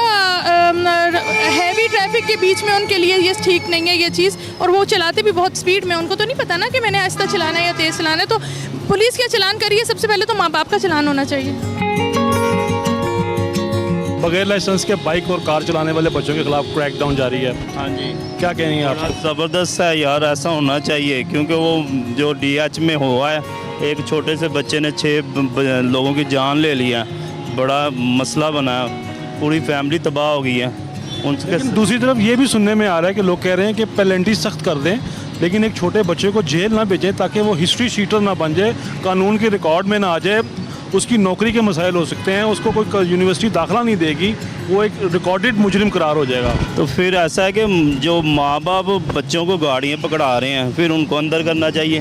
हैवी ट्रैफिक के बीच में उनके लिए ये ठीक नहीं है ये चीज़। और वो चलाते भी बहुत स्पीड में, उनको तो नहीं पता ना कि मैंने आहिस्ता चलाना है या तेज़ चलाना है। तो पुलिस क्या चलान करिए, सबसे पहले तो माँ बाप का चलान होना चाहिए। बगैर लाइसेंस के बाइक और कार चलाने वाले बच्चों के खिलाफ क्रैकडाउन जारी है। हाँ जी, क्या कहेंगे आप? ज़बरदस्त है यार, ऐसा होना चाहिए, क्योंकि वो जो DH में हुआ है, एक छोटे से बच्चे ने 6 लोगों की जान ले लिया, बड़ा मसला बना है, पूरी फैमिली तबाह हो गई है उनके। दूसरी तरफ ये भी सुनने में आ रहा है कि लोग कह रहे हैं कि पेनल्टी सख्त कर दें, लेकिन एक छोटे बच्चे को जेल ना भेजें ताकि वो हिस्ट्री शीटर ना बन जाए, कानून के रिकॉर्ड में ना आ जाए, उसकी नौकरी के मसाइल हो सकते हैं, उसको कोई यूनिवर्सिटी दाखिला नहीं देगी, वो एक रिकॉर्डेड मुजरिम करार हो जाएगा। तो फिर ऐसा है कि जो माँ बाप बच्चों को गाड़ियाँ पकड़ा रहे हैं, फिर उनको अंदर करना चाहिए।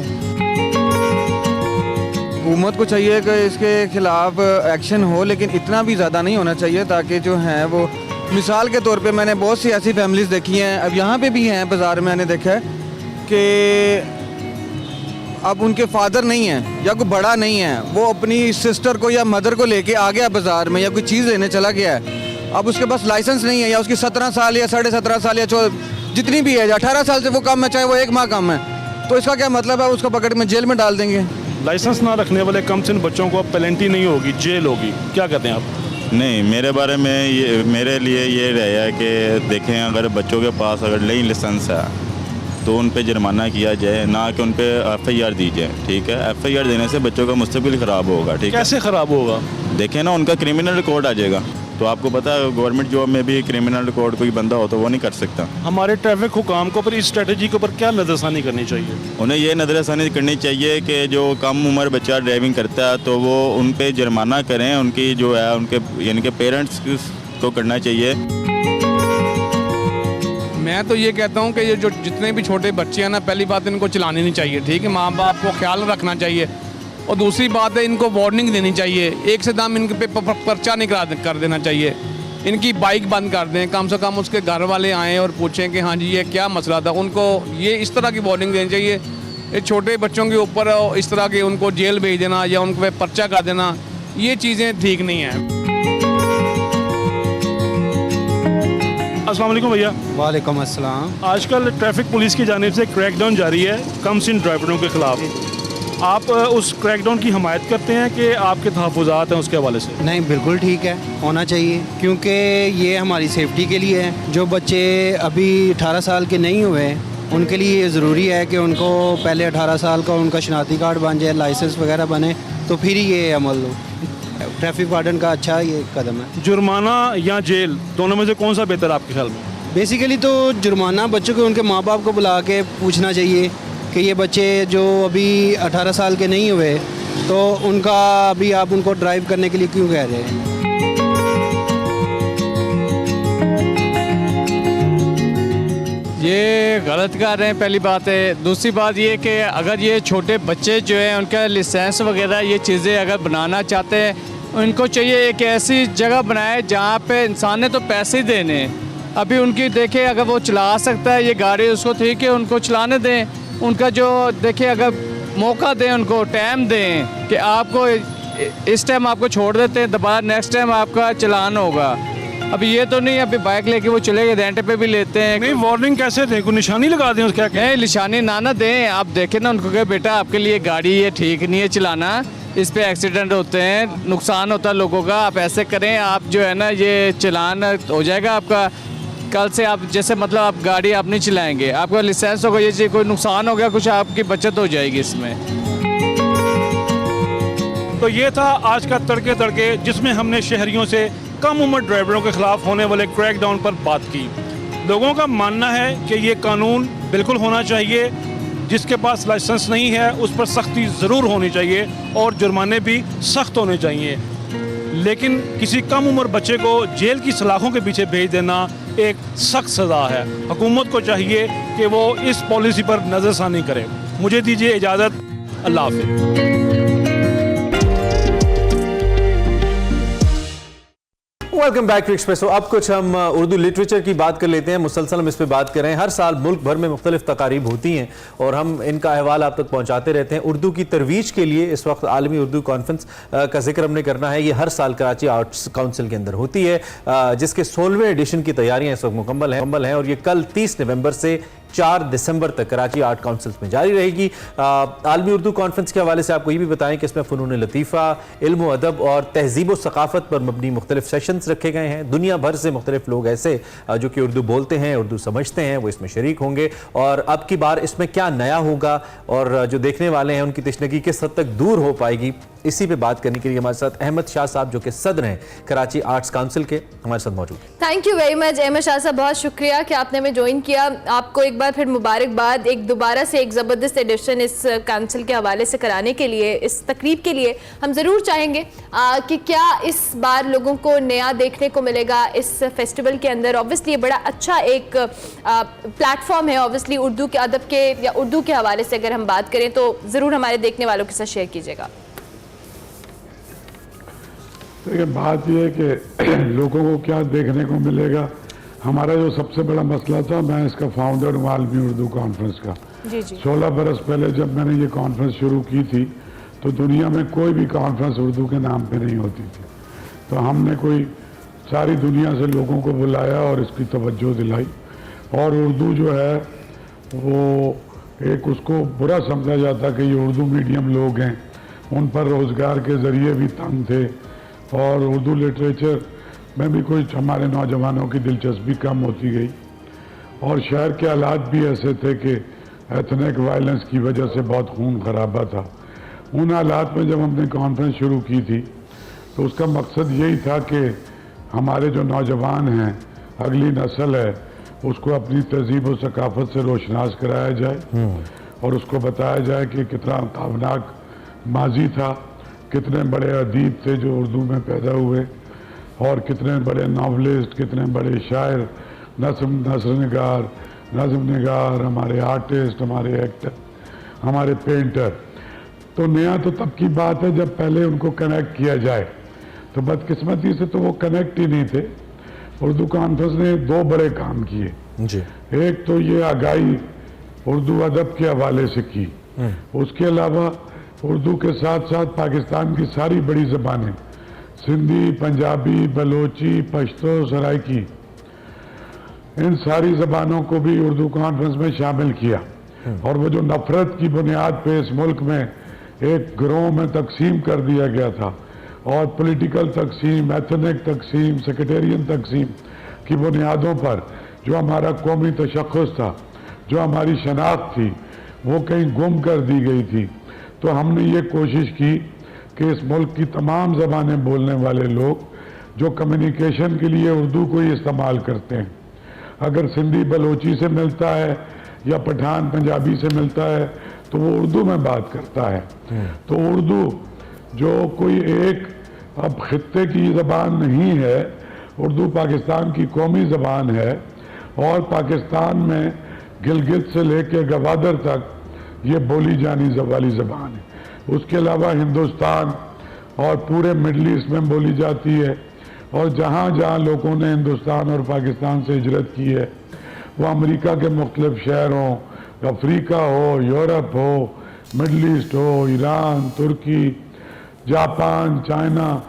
हुकूमत को चाहिए कि इसके खिलाफ एक्शन हो, लेकिन इतना भी ज़्यादा नहीं होना चाहिए ताकि जो हैं वो, मिसाल के तौर पे मैंने बहुत सी ऐसी फैमिलीज़ देखी हैं, अब यहाँ पे भी हैं, बाज़ार में मैंने देखा है कि अब उनके फादर नहीं हैं या कोई बड़ा नहीं है, वो अपनी सिस्टर को या मदर को लेके आ गया बाज़ार में या कोई चीज़ लेने चला गया है। अब उसके पास लाइसेंस नहीं है, या उसकी 17 साल या 17.5 साल या जितनी भी है, 18 साल से वो कम है, चाहे वो 1 माह कम है, तो इसका क्या मतलब है? उसको पकड़ में जेल में डाल देंगे। लाइसेंस ना रखने वाले कमसिन बच्चों को अब पेनल्टी नहीं होगी, जेल होगी। क्या कहते हैं आप? नहीं, मेरे बारे में ये, मेरे लिए ये रहा है कि देखें, अगर बच्चों के पास अगर नई लाइसेंस है तो उन पे जुर्माना किया जाए, ना कि उन पे FIR दी जाए। ठीक है, FIR देने से बच्चों का मुस्तकबिल ख़राब होगा। ठीक है, कैसे ख़राब होगा? देखें ना, उनका क्रिमिनल रिकॉर्ड आ जाएगा। तो आपको पता है गवर्नमेंट जॉब में भी क्रिमिनल रिकॉर्ड कोई बंदा हो तो वो नहीं कर सकता। हमारे ट्रैफिक हुकाम को पर इस स्ट्रेटजी के ऊपर क्या नज़रसानी करनी चाहिए? उन्हें ये नज़रसानी करनी चाहिए कि जो कम उम्र बच्चा ड्राइविंग करता है तो वो उन पे जुर्माना करें, उनकी जो है उनके यानी कि पेरेंट्स को करना चाहिए। मैं तो ये कहता हूँ कि ये जो जितने भी छोटे बच्चे हैं ना, पहली बात इनको चलानी नहीं चाहिए, ठीक है, माँ बाप को ख्याल रखना चाहिए। और दूसरी बात है इनको वार्निंग देनी चाहिए, एक से दाम इनके पे पर्चा नहीं कर देना चाहिए, इनकी बाइक बंद कर दें, कम से कम उसके घर वाले आएँ और पूछें कि हाँ जी ये क्या मसला था, उनको ये इस तरह की वार्निंग देनी चाहिए। ये छोटे बच्चों के ऊपर इस तरह के उनको जेल भेज देना या उनको पे पर्चा कर देना, ये चीज़ें ठीक नहीं हैं। अस्सलाम वालेकुम भैया। वालेकुम अस्सलाम। आजकल ट्रैफिक पुलिस की जानिब से क्रैकडाउन जारी है कम सिन ड्राइवरों के खिलाफ। आप उस क्रैकडाउन की हमायत करते हैं कि आपके तहफ़्फ़ुज़ात हैं उसके हवाले से? नहीं, बिल्कुल ठीक है, होना चाहिए, क्योंकि ये हमारी सेफ्टी के लिए है। जो बच्चे अभी 18 साल के नहीं हुए उनके लिए ये ज़रूरी है कि उनको पहले 18 साल का उनका शनाख्ती कार्ड बन जाए, लाइसेंस वगैरह बने, तो फिर ये अमल हो। ट्रैफिक वार्डन का अच्छा ये कदम है। जुर्माना या जेल, दोनों में से कौन सा बेहतर आपके ख्याल में? बेसिकली तो जुर्माना, बच्चों को उनके माँ बाप को बुला के पूछना चाहिए कि ये बच्चे जो अभी 18 साल के नहीं हुए तो उनका अभी आप उनको ड्राइव करने के लिए क्यों कह रहे हैं? ये गलत कर रहे हैं, पहली बात है। दूसरी बात ये कि अगर ये छोटे बच्चे जो हैं उनका लाइसेंस वगैरह ये चीज़ें अगर बनाना चाहते हैं, उनको चाहिए एक ऐसी जगह बनाए जहाँ पे इंसान ने तो पैसे ही देने हैं। अभी उनकी देखें, अगर वो चला सकता है ये गाड़ी उसको, ठीक है, उनको चलाने दें। उनका जो देखें, अगर मौका दें, उनको टाइम दें कि आपको इस टाइम आपको छोड़ देते हैं, दोबारा नेक्स्ट टाइम आपका चलान होगा। अभी ये तो नहीं अभी बाइक लेके वो चले गए, रेंट पे भी लेते हैं। नहीं, वार्निंग कैसे दें? कोई निशानी लगा दें उसका? नहीं, निशानी ना दें। आप देखें ना उनको कि बेटा आपके लिए गाड़ी ये ठीक नहीं है चलाना, इस पे एक्सीडेंट होते हैं, नुकसान होता है लोगों का, आप ऐसे करें, आप जो है ना ये चलान हो जाएगा आपका। कल से आप जैसे मतलब आप गाड़ी आप नहीं चलाएंगे, आपका लाइसेंस होगा, ये कोई नुकसान हो गया कुछ, आपकी बचत हो जाएगी इसमें। तो ये था आज का तड़के तड़के, जिसमें हमने शहरियों से कम उम्र ड्राइवरों के खिलाफ होने वाले क्रैकडाउन पर बात की। लोगों का मानना है कि ये कानून बिल्कुल होना चाहिए, जिसके पास लाइसेंस नहीं है उस पर सख्ती ज़रूर होनी चाहिए और जुर्माने भी सख्त होने चाहिए। लेकिन किसी कम उम्र बच्चे को जेल की सलाखों के पीछे भेज देना एक सख्त सज़ा है। हुकूमत को चाहिए कि वो इस पॉलिसी पर नज़रसानी करे। मुझे दीजिए इजाज़त, अल्लाह हाफ़िज़। Welcome back to Expresso. अब कुछ हम उर्दू लिटरेचर की बात कर लेते हैं। मुसलसल हम इस पे बात कर रहे हैं। हर साल मुल्क भर में मुख्तलिफ तकारीब होती हैं और हम इनका अहवाल आप तक पहुंचाते रहते हैं। उर्दू की तरवीज के लिए इस वक्त आलमी उर्दू कॉन्फ्रेंस का जिक्र हमने करना है। ये हर साल कराची आर्ट्स काउंसिल के अंदर होती है, जिसके 16वें एडिशन की तैयारियां इस वक्त मुकम्मल हैं और ये कल 30 नवंबर से 4 दिसंबर तक कराची आर्ट काउंसिल में जारी रहेगी। आलमी उर्दू कॉन्फ्रेंस के हवाले से आपको ये भी बताएं कि इसमें फ़नून लतीफ़ा, इल्म व अदब और तहजीब व सकाफ़त पर मबनी मुख्तलिफ सेशंस रखे गए हैं। दुनिया भर से मुख्तलिफ लोग ऐसे जो कि उर्दू बोलते हैं, उर्दू समझते हैं, वो इसमें शरीक होंगे। और अब की बार इसमें क्या नया होगा और जो देखने वाले हैं उनकी तशनगी किस हद तक दूर हो पाएगी, इसी पे बात करने के लिए हमारे साथ अहमद शाह साहब, जो कि सदर हैं कराची आर्ट्स काउंसिल के, हमारे साथ मौजूद। Thank you very much Ahmad Shah sahab, बहुत शुक्रिया कि आपने हमें ज्वाइन किया। आपको एक बार फिर मुबारकबाद, एक दोबारा से एक ज़बरदस्त एडिशन इस काउंसिल के हवाले से कराने के लिए, इस तकरीब के लिए। हम ज़रूर चाहेंगे कि क्या इस बार लोगों को नया देखने को मिलेगा इस फेस्टिवल के अंदर। ऑब्वियसली बड़ा अच्छा एक प्लेटफॉर्म है, ऑब्वियसली उर्दू के अदब के या उर्दू के हवाले से अगर हम बात करें तो ज़रूर हमारे देखने वालों के साथ शेयर कीजिएगा। देखिए, बात यह है कि लोगों को क्या देखने को मिलेगा। हमारा जो सबसे बड़ा मसला था, मैं इसका फाउंडर हूँ आलमी उर्दू कॉन्फ्रेंस का। 16 बरस पहले जब मैंने ये कॉन्फ्रेंस शुरू की थी तो दुनिया में कोई भी कॉन्फ्रेंस उर्दू के नाम पे नहीं होती थी। तो हमने कोई सारी दुनिया से लोगों को बुलाया और इसकी तवज्जो दिलाई। और उर्दू जो है वो एक उसको बुरा समझा जाता कि ये उर्दू मीडियम लोग हैं, उन पर रोज़गार के ज़रिए भी तंग थे और उर्दू लिटरेचर में भी कुछ हमारे नौजवानों की दिलचस्पी कम होती गई। और शहर के हालात भी ऐसे थे कि एथनिक वायलेंस की वजह से बहुत खून खराबा था। उन हालात में जब हमने कॉन्फ्रेंस शुरू की थी तो उसका मकसद यही था कि हमारे जो नौजवान हैं, अगली नस्ल है, उसको अपनी तहजीब और सकाफत से रोशनास कराया जाए और उसको बताया जाए कि कितना ताबनाक माजी था, कितने बड़े अदीब थे जो उर्दू में पैदा हुए और कितने बड़े नावलिस्ट, कितने बड़े शायर, नज़्म निगार, हमारे आर्टिस्ट, हमारे एक्टर, हमारे पेंटर। तो नया तो तब की बात है जब पहले उनको कनेक्ट किया जाए। तो बदकिस्मती से तो वो कनेक्ट ही नहीं थे। उर्दू कॉन्फ्रेंस ने दो बड़े काम किए जी। एक तो ये आगाही उर्दू अदब के हवाले से की, उसके अलावा उर्दू के साथ साथ पाकिस्तान की सारी बड़ी ज़बानें, सिंधी, पंजाबी, बलोची, पश्तो, सराइकी, इन सारी ज़बानों को भी उर्दू कॉन्फ्रेंस में शामिल किया। और वो जो नफरत की बुनियाद पे इस मुल्क में एक गिरोह में तकसीम कर दिया गया था और पॉलिटिकल तकसीम, एथनिक तकसीम, सेक्रेटेरियन तकसीम की बुनियादों पर जो हमारा कौमी तशख़्ख़ुस था, जो हमारी शनाख्त थी, वो कहीं गुम कर दी गई थी। तो हमने ये कोशिश की कि इस मुल्क की तमाम ज़बानें बोलने वाले लोग जो कम्युनिकेशन के लिए उर्दू को ही इस्तेमाल करते हैं, अगर सिंधी बलोची से मिलता है या पठान पंजाबी से मिलता है तो वो उर्दू में बात करता है। तो उर्दू जो कोई एक अब खित्ते की ज़बान नहीं है, उर्दू पाकिस्तान की कौमी ज़बान है और पाकिस्तान में गिलगित से लेकर गवादर तक ये बोली जाने वाली ज़बान है। उसके अलावा हिंदुस्तान और पूरे मिडल ईस्ट में बोली जाती है और जहाँ जहाँ लोगों ने हिंदुस्तान और पाकिस्तान से हिजरत की है, वो अमेरिका के मुख्तलिफ शहर हों, अफ्रीका हो, यूरोप हो, मिडल ईस्ट हो, ईरान, तुर्की, जापान, चाइना,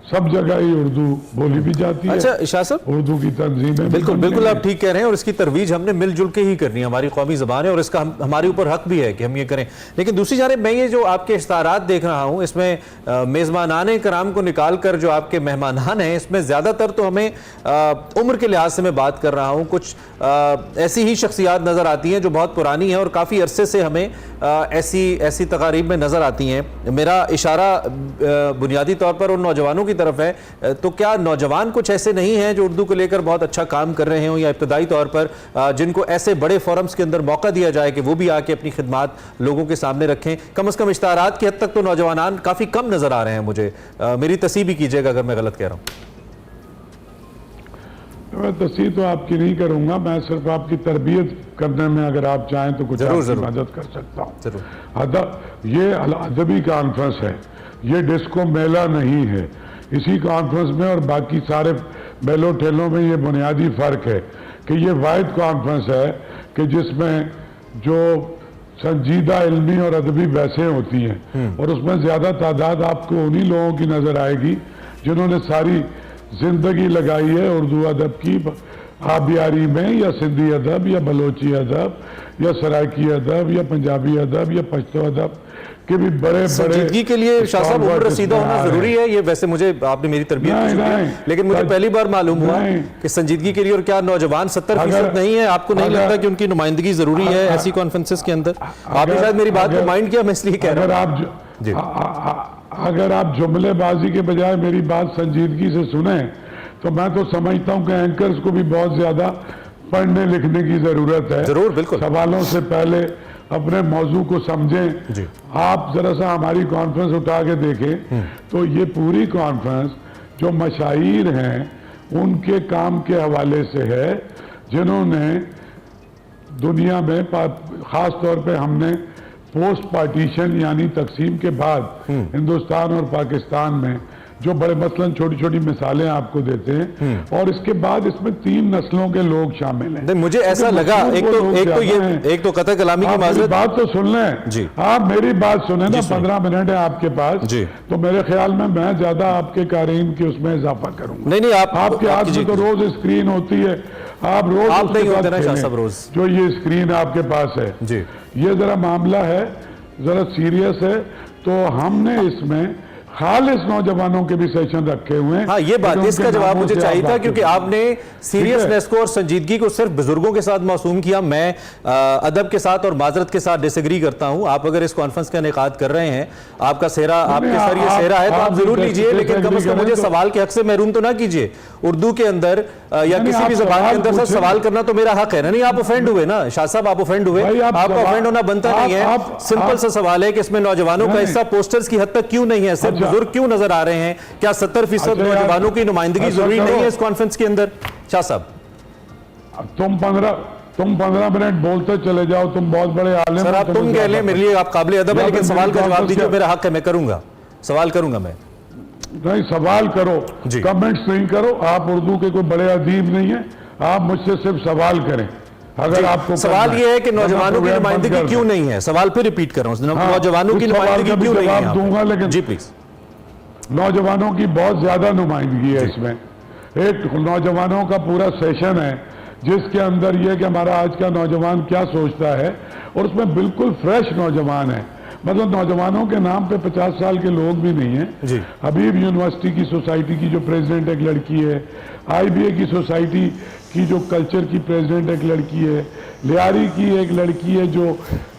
सब जगह ही उर्दू बोली भी जाती है। अच्छा इशा साहब, उर्दू की तंजीमें बिल्कुल बिल्कुल आप ठीक कह रहे हैं और इसकी तरवीज हमने मिलजुल के ही करनी है, हमारी कौमी ज़बान है और इसका हमारे ऊपर हक भी है कि हम ये करें। लेकिन दूसरी जानिब मैं ये जो आपके इश्तारात देख रहा हूँ, इसमें मेज़बानाने कराम को निकाल कर जो आपके मेहमानान हैं, इसमें ज़्यादातर तो हमें उम्र के लिहाज से मैं बात कर रहा हूँ, कुछ ऐसी ही शख्सियात नज़र आती हैं जो बहुत पुरानी हैं और काफ़ी अरसे से हमें ऐसी तकारीब में नज़र आती हैं। मेरा इशारा बुनियादी तौर पर उन नौजवानों की तरफ है। तो क्या नौजवान कुछ ऐसे नहीं हैं जो उर्दू को लेकर बहुत अच्छा काम कर रहे हों या इब्तदाई तौर पर जिनको ऐसे बड़े फोरम्स के अंदर मौका दिया जाए कि वो भी आके अपनी खिदमात लोगों के सामने रखें? कम अज़ कम इश्तारात की हद तक तो नौजवान काफ़ी कम नज़र आ रहे हैं मुझे। मेरी तस्सीह भी कीजिएगा अगर मैं गलत कह रहा हूँ। मैं तस्सीह तो आपकी नहीं करूँगा, मैं सिर्फ आपकी तरबियत करने में अगर आप चाहें तो कुछ आपकी मदद कर सकता हूँ। ये अदबी कॉन्फ्रेंस है, ये डिस्को मेला नहीं है। इसी कॉन्फ्रेंस में और बाकी सारे मेलों ठेलों में ये बुनियादी फ़र्क है कि ये वाहिद कॉन्फ्रेंस है कि जिसमें जो संजीदा इल्मी और अदबी बहसें होती हैं और उसमें ज़्यादा तादाद आपको उन्हीं लोगों की नज़र आएगी जिन्होंने सारी ज़िंदगी लगाई है उर्दू अदब की आबियारी में, या सिंधी अदब या बलोची अदब या सराइकी अदब या पंजाबी अदब या पश्तो अदब के भी बड़े संजीदगी के लिए शाह साहब उम्र रसीदा होना जरूरी है। ये वैसे मुझे आपने मेरी तरबियत लेकिन मुझे पहली बार मालूम हुआ कि संजीदगी के लिए और क्या नौजवान 70% नहीं है? आपको नहीं लगता कि उनकी नुमाइंदगी जरूरी है ऐसी कॉन्फ्रेंसेस के अंदर? आपने शायद मेरी बात को माइंड किया, मैं इसलिए कह रहा हूँ। अगर आप जुमलेबाजी के बजाय मेरी बात संजीदगी से सुने तो मैं तो समझता हूँ कि एंकर्स को भी बहुत ज्यादा पढ़ने लिखने की जरूरत है। जरूर, बिल्कुल। सवालों से पहले अपने मौजू को समझें। आप जरा सा हमारी कॉन्फ्रेंस उठा के देखें तो ये पूरी कॉन्फ्रेंस जो मशाइर हैं उनके काम के हवाले से है, जिन्होंने दुनिया में ख़ास तौर पे हमने पोस्ट पार्टीशन यानी तकसीम के बाद हिंदुस्तान और पाकिस्तान में जो बड़े मसलन छोटी छोटी मिसालें आपको देते हैं और इसके बाद इसमें 3 नस्लों के लोग शामिल हैं। मुझे ऐसा लगा एक तो कतई कलामी की माज़रत, बात तो सुन लें जी, आप मेरी बात सुने ना, 15 मिनट है आपके पास जी, तो मेरे ख्याल में मैं ज्यादा आपके कारीन की उसमें इजाफा करूंगा। नहीं आपके हाथ में तो रोज स्क्रीन होती है, आप रोज जो ये स्क्रीन आपके पास है जी, ये जरा मामला है, जरा सीरियस है। तो हमने इसमें खालिस नौजवानों के भी सेशन रखे हुए हैं। हाँ, ये बात, इसका जवाब मुझे चाहिए था, क्योंकि आपने सीरियसनेस को और संजीदगी को सिर्फ बुजुर्गों के साथ मासूम किया। मैं अदब के साथ और माजरत के साथ डिसएग्री करता हूं। आप अगर इस कॉन्फ्रेंस का इनेकाद कर रहे हैं, आपका सेहरा, आपके सर ये सेहरा है, तो आप जरूर लीजिए, लेकिन कम से कम मुझे सवाल के हक से महरूम तो ना कीजिए। उर्दू के अंदर या किसी भी जबान के अंदर सवाल करना तो मेरा हक है ना। नहीं, आप ऑफेंड हुए ना शाह साहब, आप ऑफेंड हुए, आपका ऑफेंड होना बनता नहीं है। सिंपल सा सवाल है कि इसमें नौजवानों का हिस्सा पोस्टर्स की हद तक क्यों नहीं है, सिर्फ बुजुर्ग क्यों नजर आ रहे हैं? क्या 70% नौजवानों की नुमाइंदगी जरूरी नहीं है इस कॉन्फ्रेंस के अंदर? शाह साहब, तुम 15 मिनट बोलते चले जाओ, तुम बहुत बड़े आलिम। सर, आप तुम कह लें, मेरे लिए आप काबिल अदब है, लेकिन सवाल का जवाब दीजिए, मेरा हक है, मैं करूंगा, सवाल करूंगा मैं। नहीं, सवाल करो, कमेंट्स नहीं करो। आप उर्दू के कोई बड़े अदीब नहीं है, आप मुझसे सिर्फ सवाल करें। अगर आपको सवाल ये है कि नौजवानों की नुमाइंदगी क्यों नहीं है, सवाल फिर रिपीट कर रहा हूं, नौजवानों की नुमाइंदगी क्यों नहीं है? दूंगा, लेकिन जी प्लीज। नौजवानों की बहुत ज्यादा नुमाइंदगी है इसमें। एक नौजवानों का पूरा सेशन है जिसके अंदर यह कि हमारा आज का नौजवान क्या सोचता है, और उसमें बिल्कुल फ्रेश नौजवान है। मतलब नौजवानों के नाम पे 50 साल के लोग भी नहीं हैं। हबीब यूनिवर्सिटी की सोसाइटी की जो प्रेसिडेंट एक लड़की है, IBA की सोसाइटी की जो कल्चर की प्रेसिडेंट एक लड़की है, लियारी की एक लड़की है जो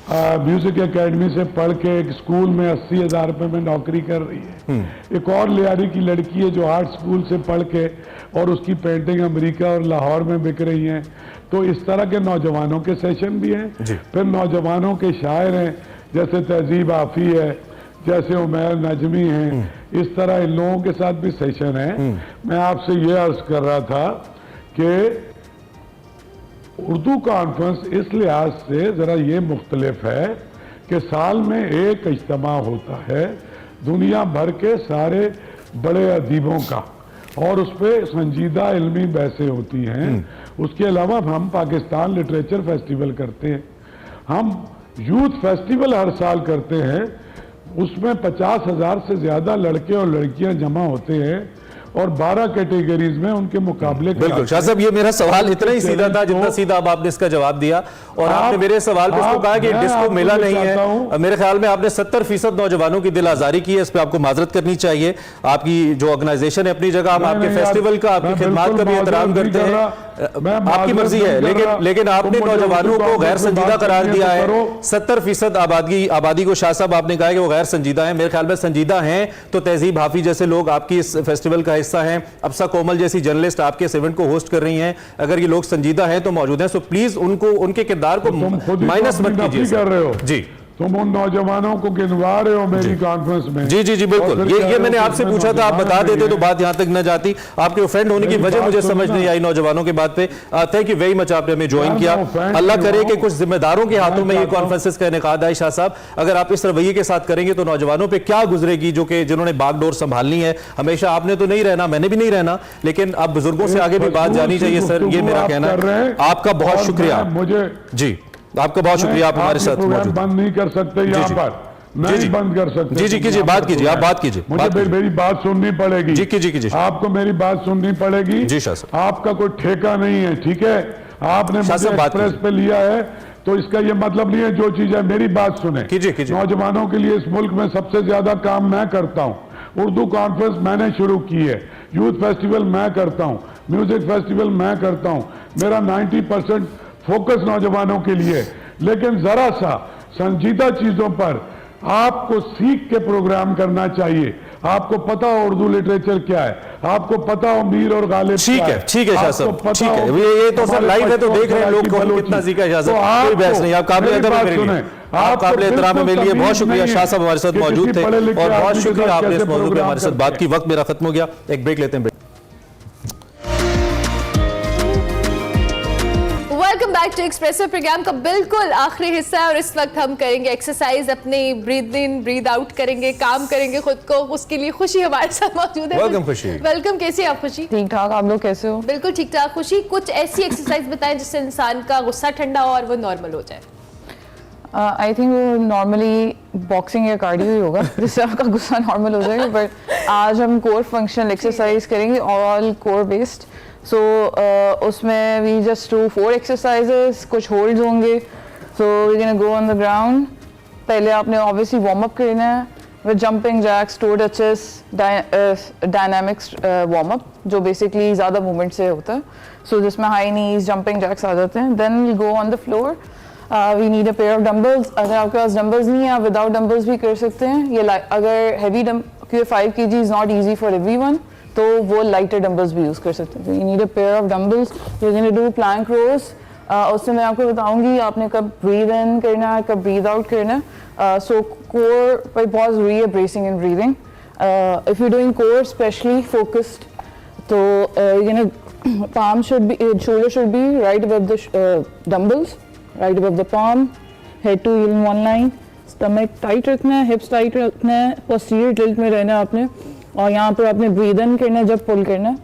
म्यूजिक एकेडमी से पढ़ के एक स्कूल में 80,000 रुपये में नौकरी कर रही है। एक और लियारी की लड़की है जो आर्ट स्कूल से पढ़ के, और उसकी पेंटिंग अमेरिका और लाहौर में बिक रही हैं। तो इस तरह के नौजवानों के सेशन भी हैं। फिर नौजवानों के शायर हैं, जैसे तहजीब आफी है, जैसे उमैर नजमी हैं। इस तरह इन लोगों के साथ भी सेशन है। मैं आपसे ये अर्ज कर रहा था कि उर्दू कॉन्फ्रेंस इस लिहाज से ज़रा ये मुख्तलिफ है कि साल में एक इज्तिमा होता है दुनिया भर के सारे बड़े अदीबों का, और उस पर संजीदा इल्मी बहसें होती हैं। उसके अलावा हम पाकिस्तान लिटरेचर फेस्टिवल करते हैं, हम यूथ फेस्टिवल हर साल करते हैं। उसमें 50,000 से ज़्यादा लड़के और लड़कियां जमा होते हैं, और 12 कैटेगरीज में उनके मुकाबले। बिल्कुल शाह साहब, ये मेरा सवाल इतना ही सीधा था जितना सीधा अब आपने इसका जवाब दिया, और आपने मेरे सवाल पे इसको कहा कि डिस्को मिला नहीं है। मेरे ख्याल में आपने 70% नौजवानों की दिल आजारी की है, इस पर आपको माजरत करनी चाहिए। आपकी जो ऑर्गेनाइजेशन है अपनी जगह, हम आपके फेस्टिवल का, आपकी खिदमत का भी एहतराम करते हैं, आपकी मर्जी है, लेकिन आपने नौजवानों को गैर संजीदा करार दिया है। 70% आबादी को शाह साहब आपने कहा कि वो गैर संजीदा है। मेरे ख्याल में संजीदा हैं तो तहजीब हाफी जैसे लोग आपकी इस फेस्टिवल का हिस्सा हैं, अफसा कोमल जैसी जर्नलिस्ट आपके इस इवेंट को होस्ट कर रही हैं। अगर ये लोग संजीदा हैं तो मौजूद हैं, सो प्लीज उनको, उनके किरदार को माइनस मत कीजिए। कर रहे हो जी, तुम उन नौजवानों को गिनवा रहे हो मेरी कॉन्फ्रेंस में। जी जी जी बिल्कुल, ये मैंने आपसे पूछा था, आप बता देते तो बात यहां तक न जाती। आपके ऑफेंड होने की वजह मुझे समझ नहीं आई नौजवानों की बात पे। थैंक यू वेरी मच, आपने हमें ज्वाइन किया। अल्लाह करे कि कुछ जिम्मेदारों के हाथों में ये कॉन्फ्रेंसेस का इनेकाद आए। शाह साहब, अगर आप इस रवैये के साथ करेंगे तो नौजवानों पर क्या गुजरेगी, जो कि जिन्होंने बागडोर संभालनी है। हमेशा आपने तो नहीं रहना, मैंने भी नहीं रहना, लेकिन अब बुजुर्गों से आगे भी बात जानी चाहिए। सर, ये मेरा कहना है। आपका बहुत शुक्रिया। मुझे जी, आपका बहुत शुक्रिया, आप हमारे साथ मौजूद। बंद नहीं कर सकते यहाँ पर, नहीं बंद कर सकते। जी जी कीजिए, बात कीजिए, आप बात कीजिए। मुझे मेरी बात सुननी पड़ेगी। जी कीजिए। आपको मेरी बात सुननी पड़ेगी। जी शाह साहब, आपका कोई ठेका नहीं है, ठीक है? आपने मुझे एक्सप्रेस पे लिया है तो इसका ये मतलब नहीं है जो चीज है मेरी बात सुने। कीजिए। नौजवानों के लिए इस मुल्क में सबसे ज्यादा काम मैं करता हूँ। उर्दू कॉन्फ्रेंस मैंने शुरू की है, यूथ फेस्टिवल मैं करता हूँ, म्यूजिक फेस्टिवल मैं करता हूँ। मेरा 90% फोकस नौजवानों के लिए, लेकिन जरा सा संजीदा चीजों पर आपको सीख के प्रोग्राम करना चाहिए। आपको पता हो उर्दू लिटरेचर क्या है, आपको पता हो मीर और गालिब। ठीक है शाह साहब, ठीक है। ये तो सर लाइव है तो देख रहे हैं लोग कौन कितना सीखा है। शाह साहब, कोई बहस नहीं, आप काबिल अदब है मेरे लिए, आप काबिल एहतराम है मेरे लिए। बहुत शुक्रिया, शाह साहब हमारे साथ मौजूद थे, और बहुत शुक्रिया आपने इस मौजूद पे हमारे साथ बात की। वक्त मेरा खत्म हो गया, एक ब्रेक लेते हैं। Welcome back to expressive programme का बिल्कुल आखिरी हिस्सा है, और इस वक्त हम करेंगे एक्सरसाइज, अपनी ब्रीद इन ब्रीद आउट करेंगे, काम करेंगे खुद को। उसके लिए खुशी हमारे साथ मौजूद है। वेलकम खुशी। वेलकम, कैसे हैं आप खुशी? ठीक ठाक, आप लोग कैसे हो? बिल्कुल ठीक ठाक। खुशी, कुछ ऐसी एक्सरसाइज बताएं जिससे इंसान का गुस्सा ठंडा हो और वो नॉर्मल हो जाए। आई थिंक वो नॉर्मली बॉक्सिंग या कार्डियो ही होगा जिससे आपका गुस्सा नॉर्मल हो जाएगा, बट आज हम कोर फंक्शनल एक्सरसाइज करेंगे, ऑल कोर बेस्ड। सो उसमें वी जस्ट डू 4 एक्सरसाइजेस, कुछ होल्ड्स होंगे। So we can go on the ground. पहले आपने ऑब्वियसली वार्म अप करना है, with jumping jacks, toe touches, dynamics warm up, जो basically ज़्यादा movement से होता है. So जिसमें high knees, jumping jacks आ जाते हैं. Then we'll go on the floor. We need a pair of dumbbells. अगर आपके पास dumbbells नहीं है, आप without dumbbells भी कर सकते हैं. ये अगर heavy क्योंकि 5 kg is not easy for everyone, तो वो lighter dumbbells भी use कर सकते हैं. So you need a pair of dumbbells. You're going to do plank rows. उससे मैं आपको बताऊंगी आपने कब breathe in करना है, कब breathe out करना है. So core पर बहुत ज़रूरी है bracing and breathing. If you're doing core especially focused, तो you're gonna palm should be, shoulder should be right above the dumbbells, right above the palm, head to heel in one line, stomach tight रखना है, hips tight रखना है, posterior tilt में रहना है आपने, और यहाँ पर आपने breathe in करना है जब pull करना है,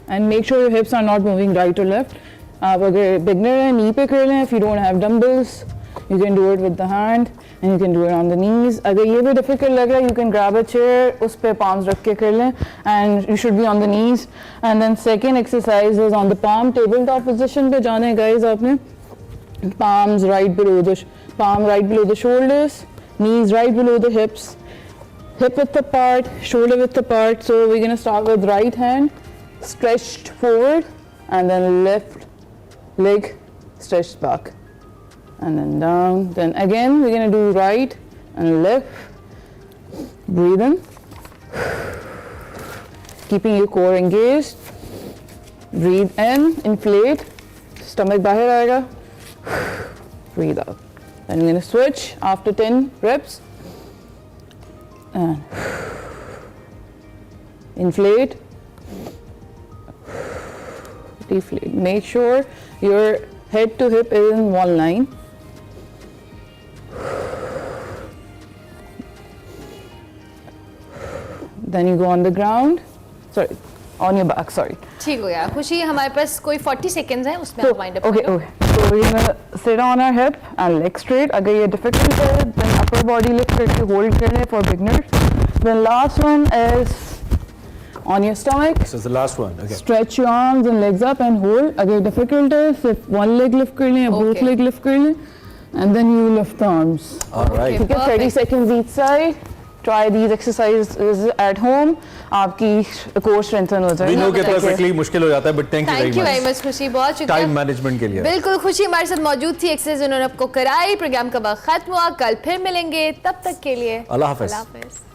and make sure your hips are not moving right or left. आप अगर beginner हैं knee पे कर लें, if you don't have dumbbells, you can do it with the hand and you can do it on the knees. अगर ये भी difficult लग रहा है, you can grab a chair, उस पे palms रख के कर लें, and you should be on the knees. And then second exercise is on the palm tabletop position पे जाना है guys आपने. Palms right below the shoulders, knees right below the hips, hip width apart, shoulder width apart. So we're gonna start with right hand stretched forward, and then left leg stretched back, and then down. Then again we're gonna do right and left. Breathe in, keeping your core engaged. Breathe in, inflate, stomach bahar aayega. Breathe out. Then we're gonna switch after 10 reps. And inflate, deflate. Make sure your head to hip is in one line. Then you go on the ground, sorry, on your back, sorry. ठीक हो गया. खुशी हमारे पास कोई 40 seconds है, उसमें आप wind up Okay, करो. okay. So we're gonna sit on our hip and leg straight. अगर ये difficult है, then upper body lift करके hold कर लें for beginners. Then last one is on your stomach. This is the last one. Okay. Stretch your arms and legs up and hold. अगर difficult है, सिर्फ one leg lift कर लें या both leg lift कर लें, and then you lift the arms. All right. ठीक है, 30 seconds each side. Try these exercises at home. आपकी core strengthen हो जाएगी. We know कितना quickly मुश्किल हो जाता है, but thank you very much. खुशी, बहुत शुक्रिया. Time management के लिए. बिल्कुल, खुशी हमारे साथ मौजूद थी. एक्सरसाइज उन्होंने आपको कराई. प्रोग्राम का वक्त खत्म हुआ. कल फिर मिलेंगे. तब तक के लिए अल्लाह हाफिज. अल्लाह हाफिज.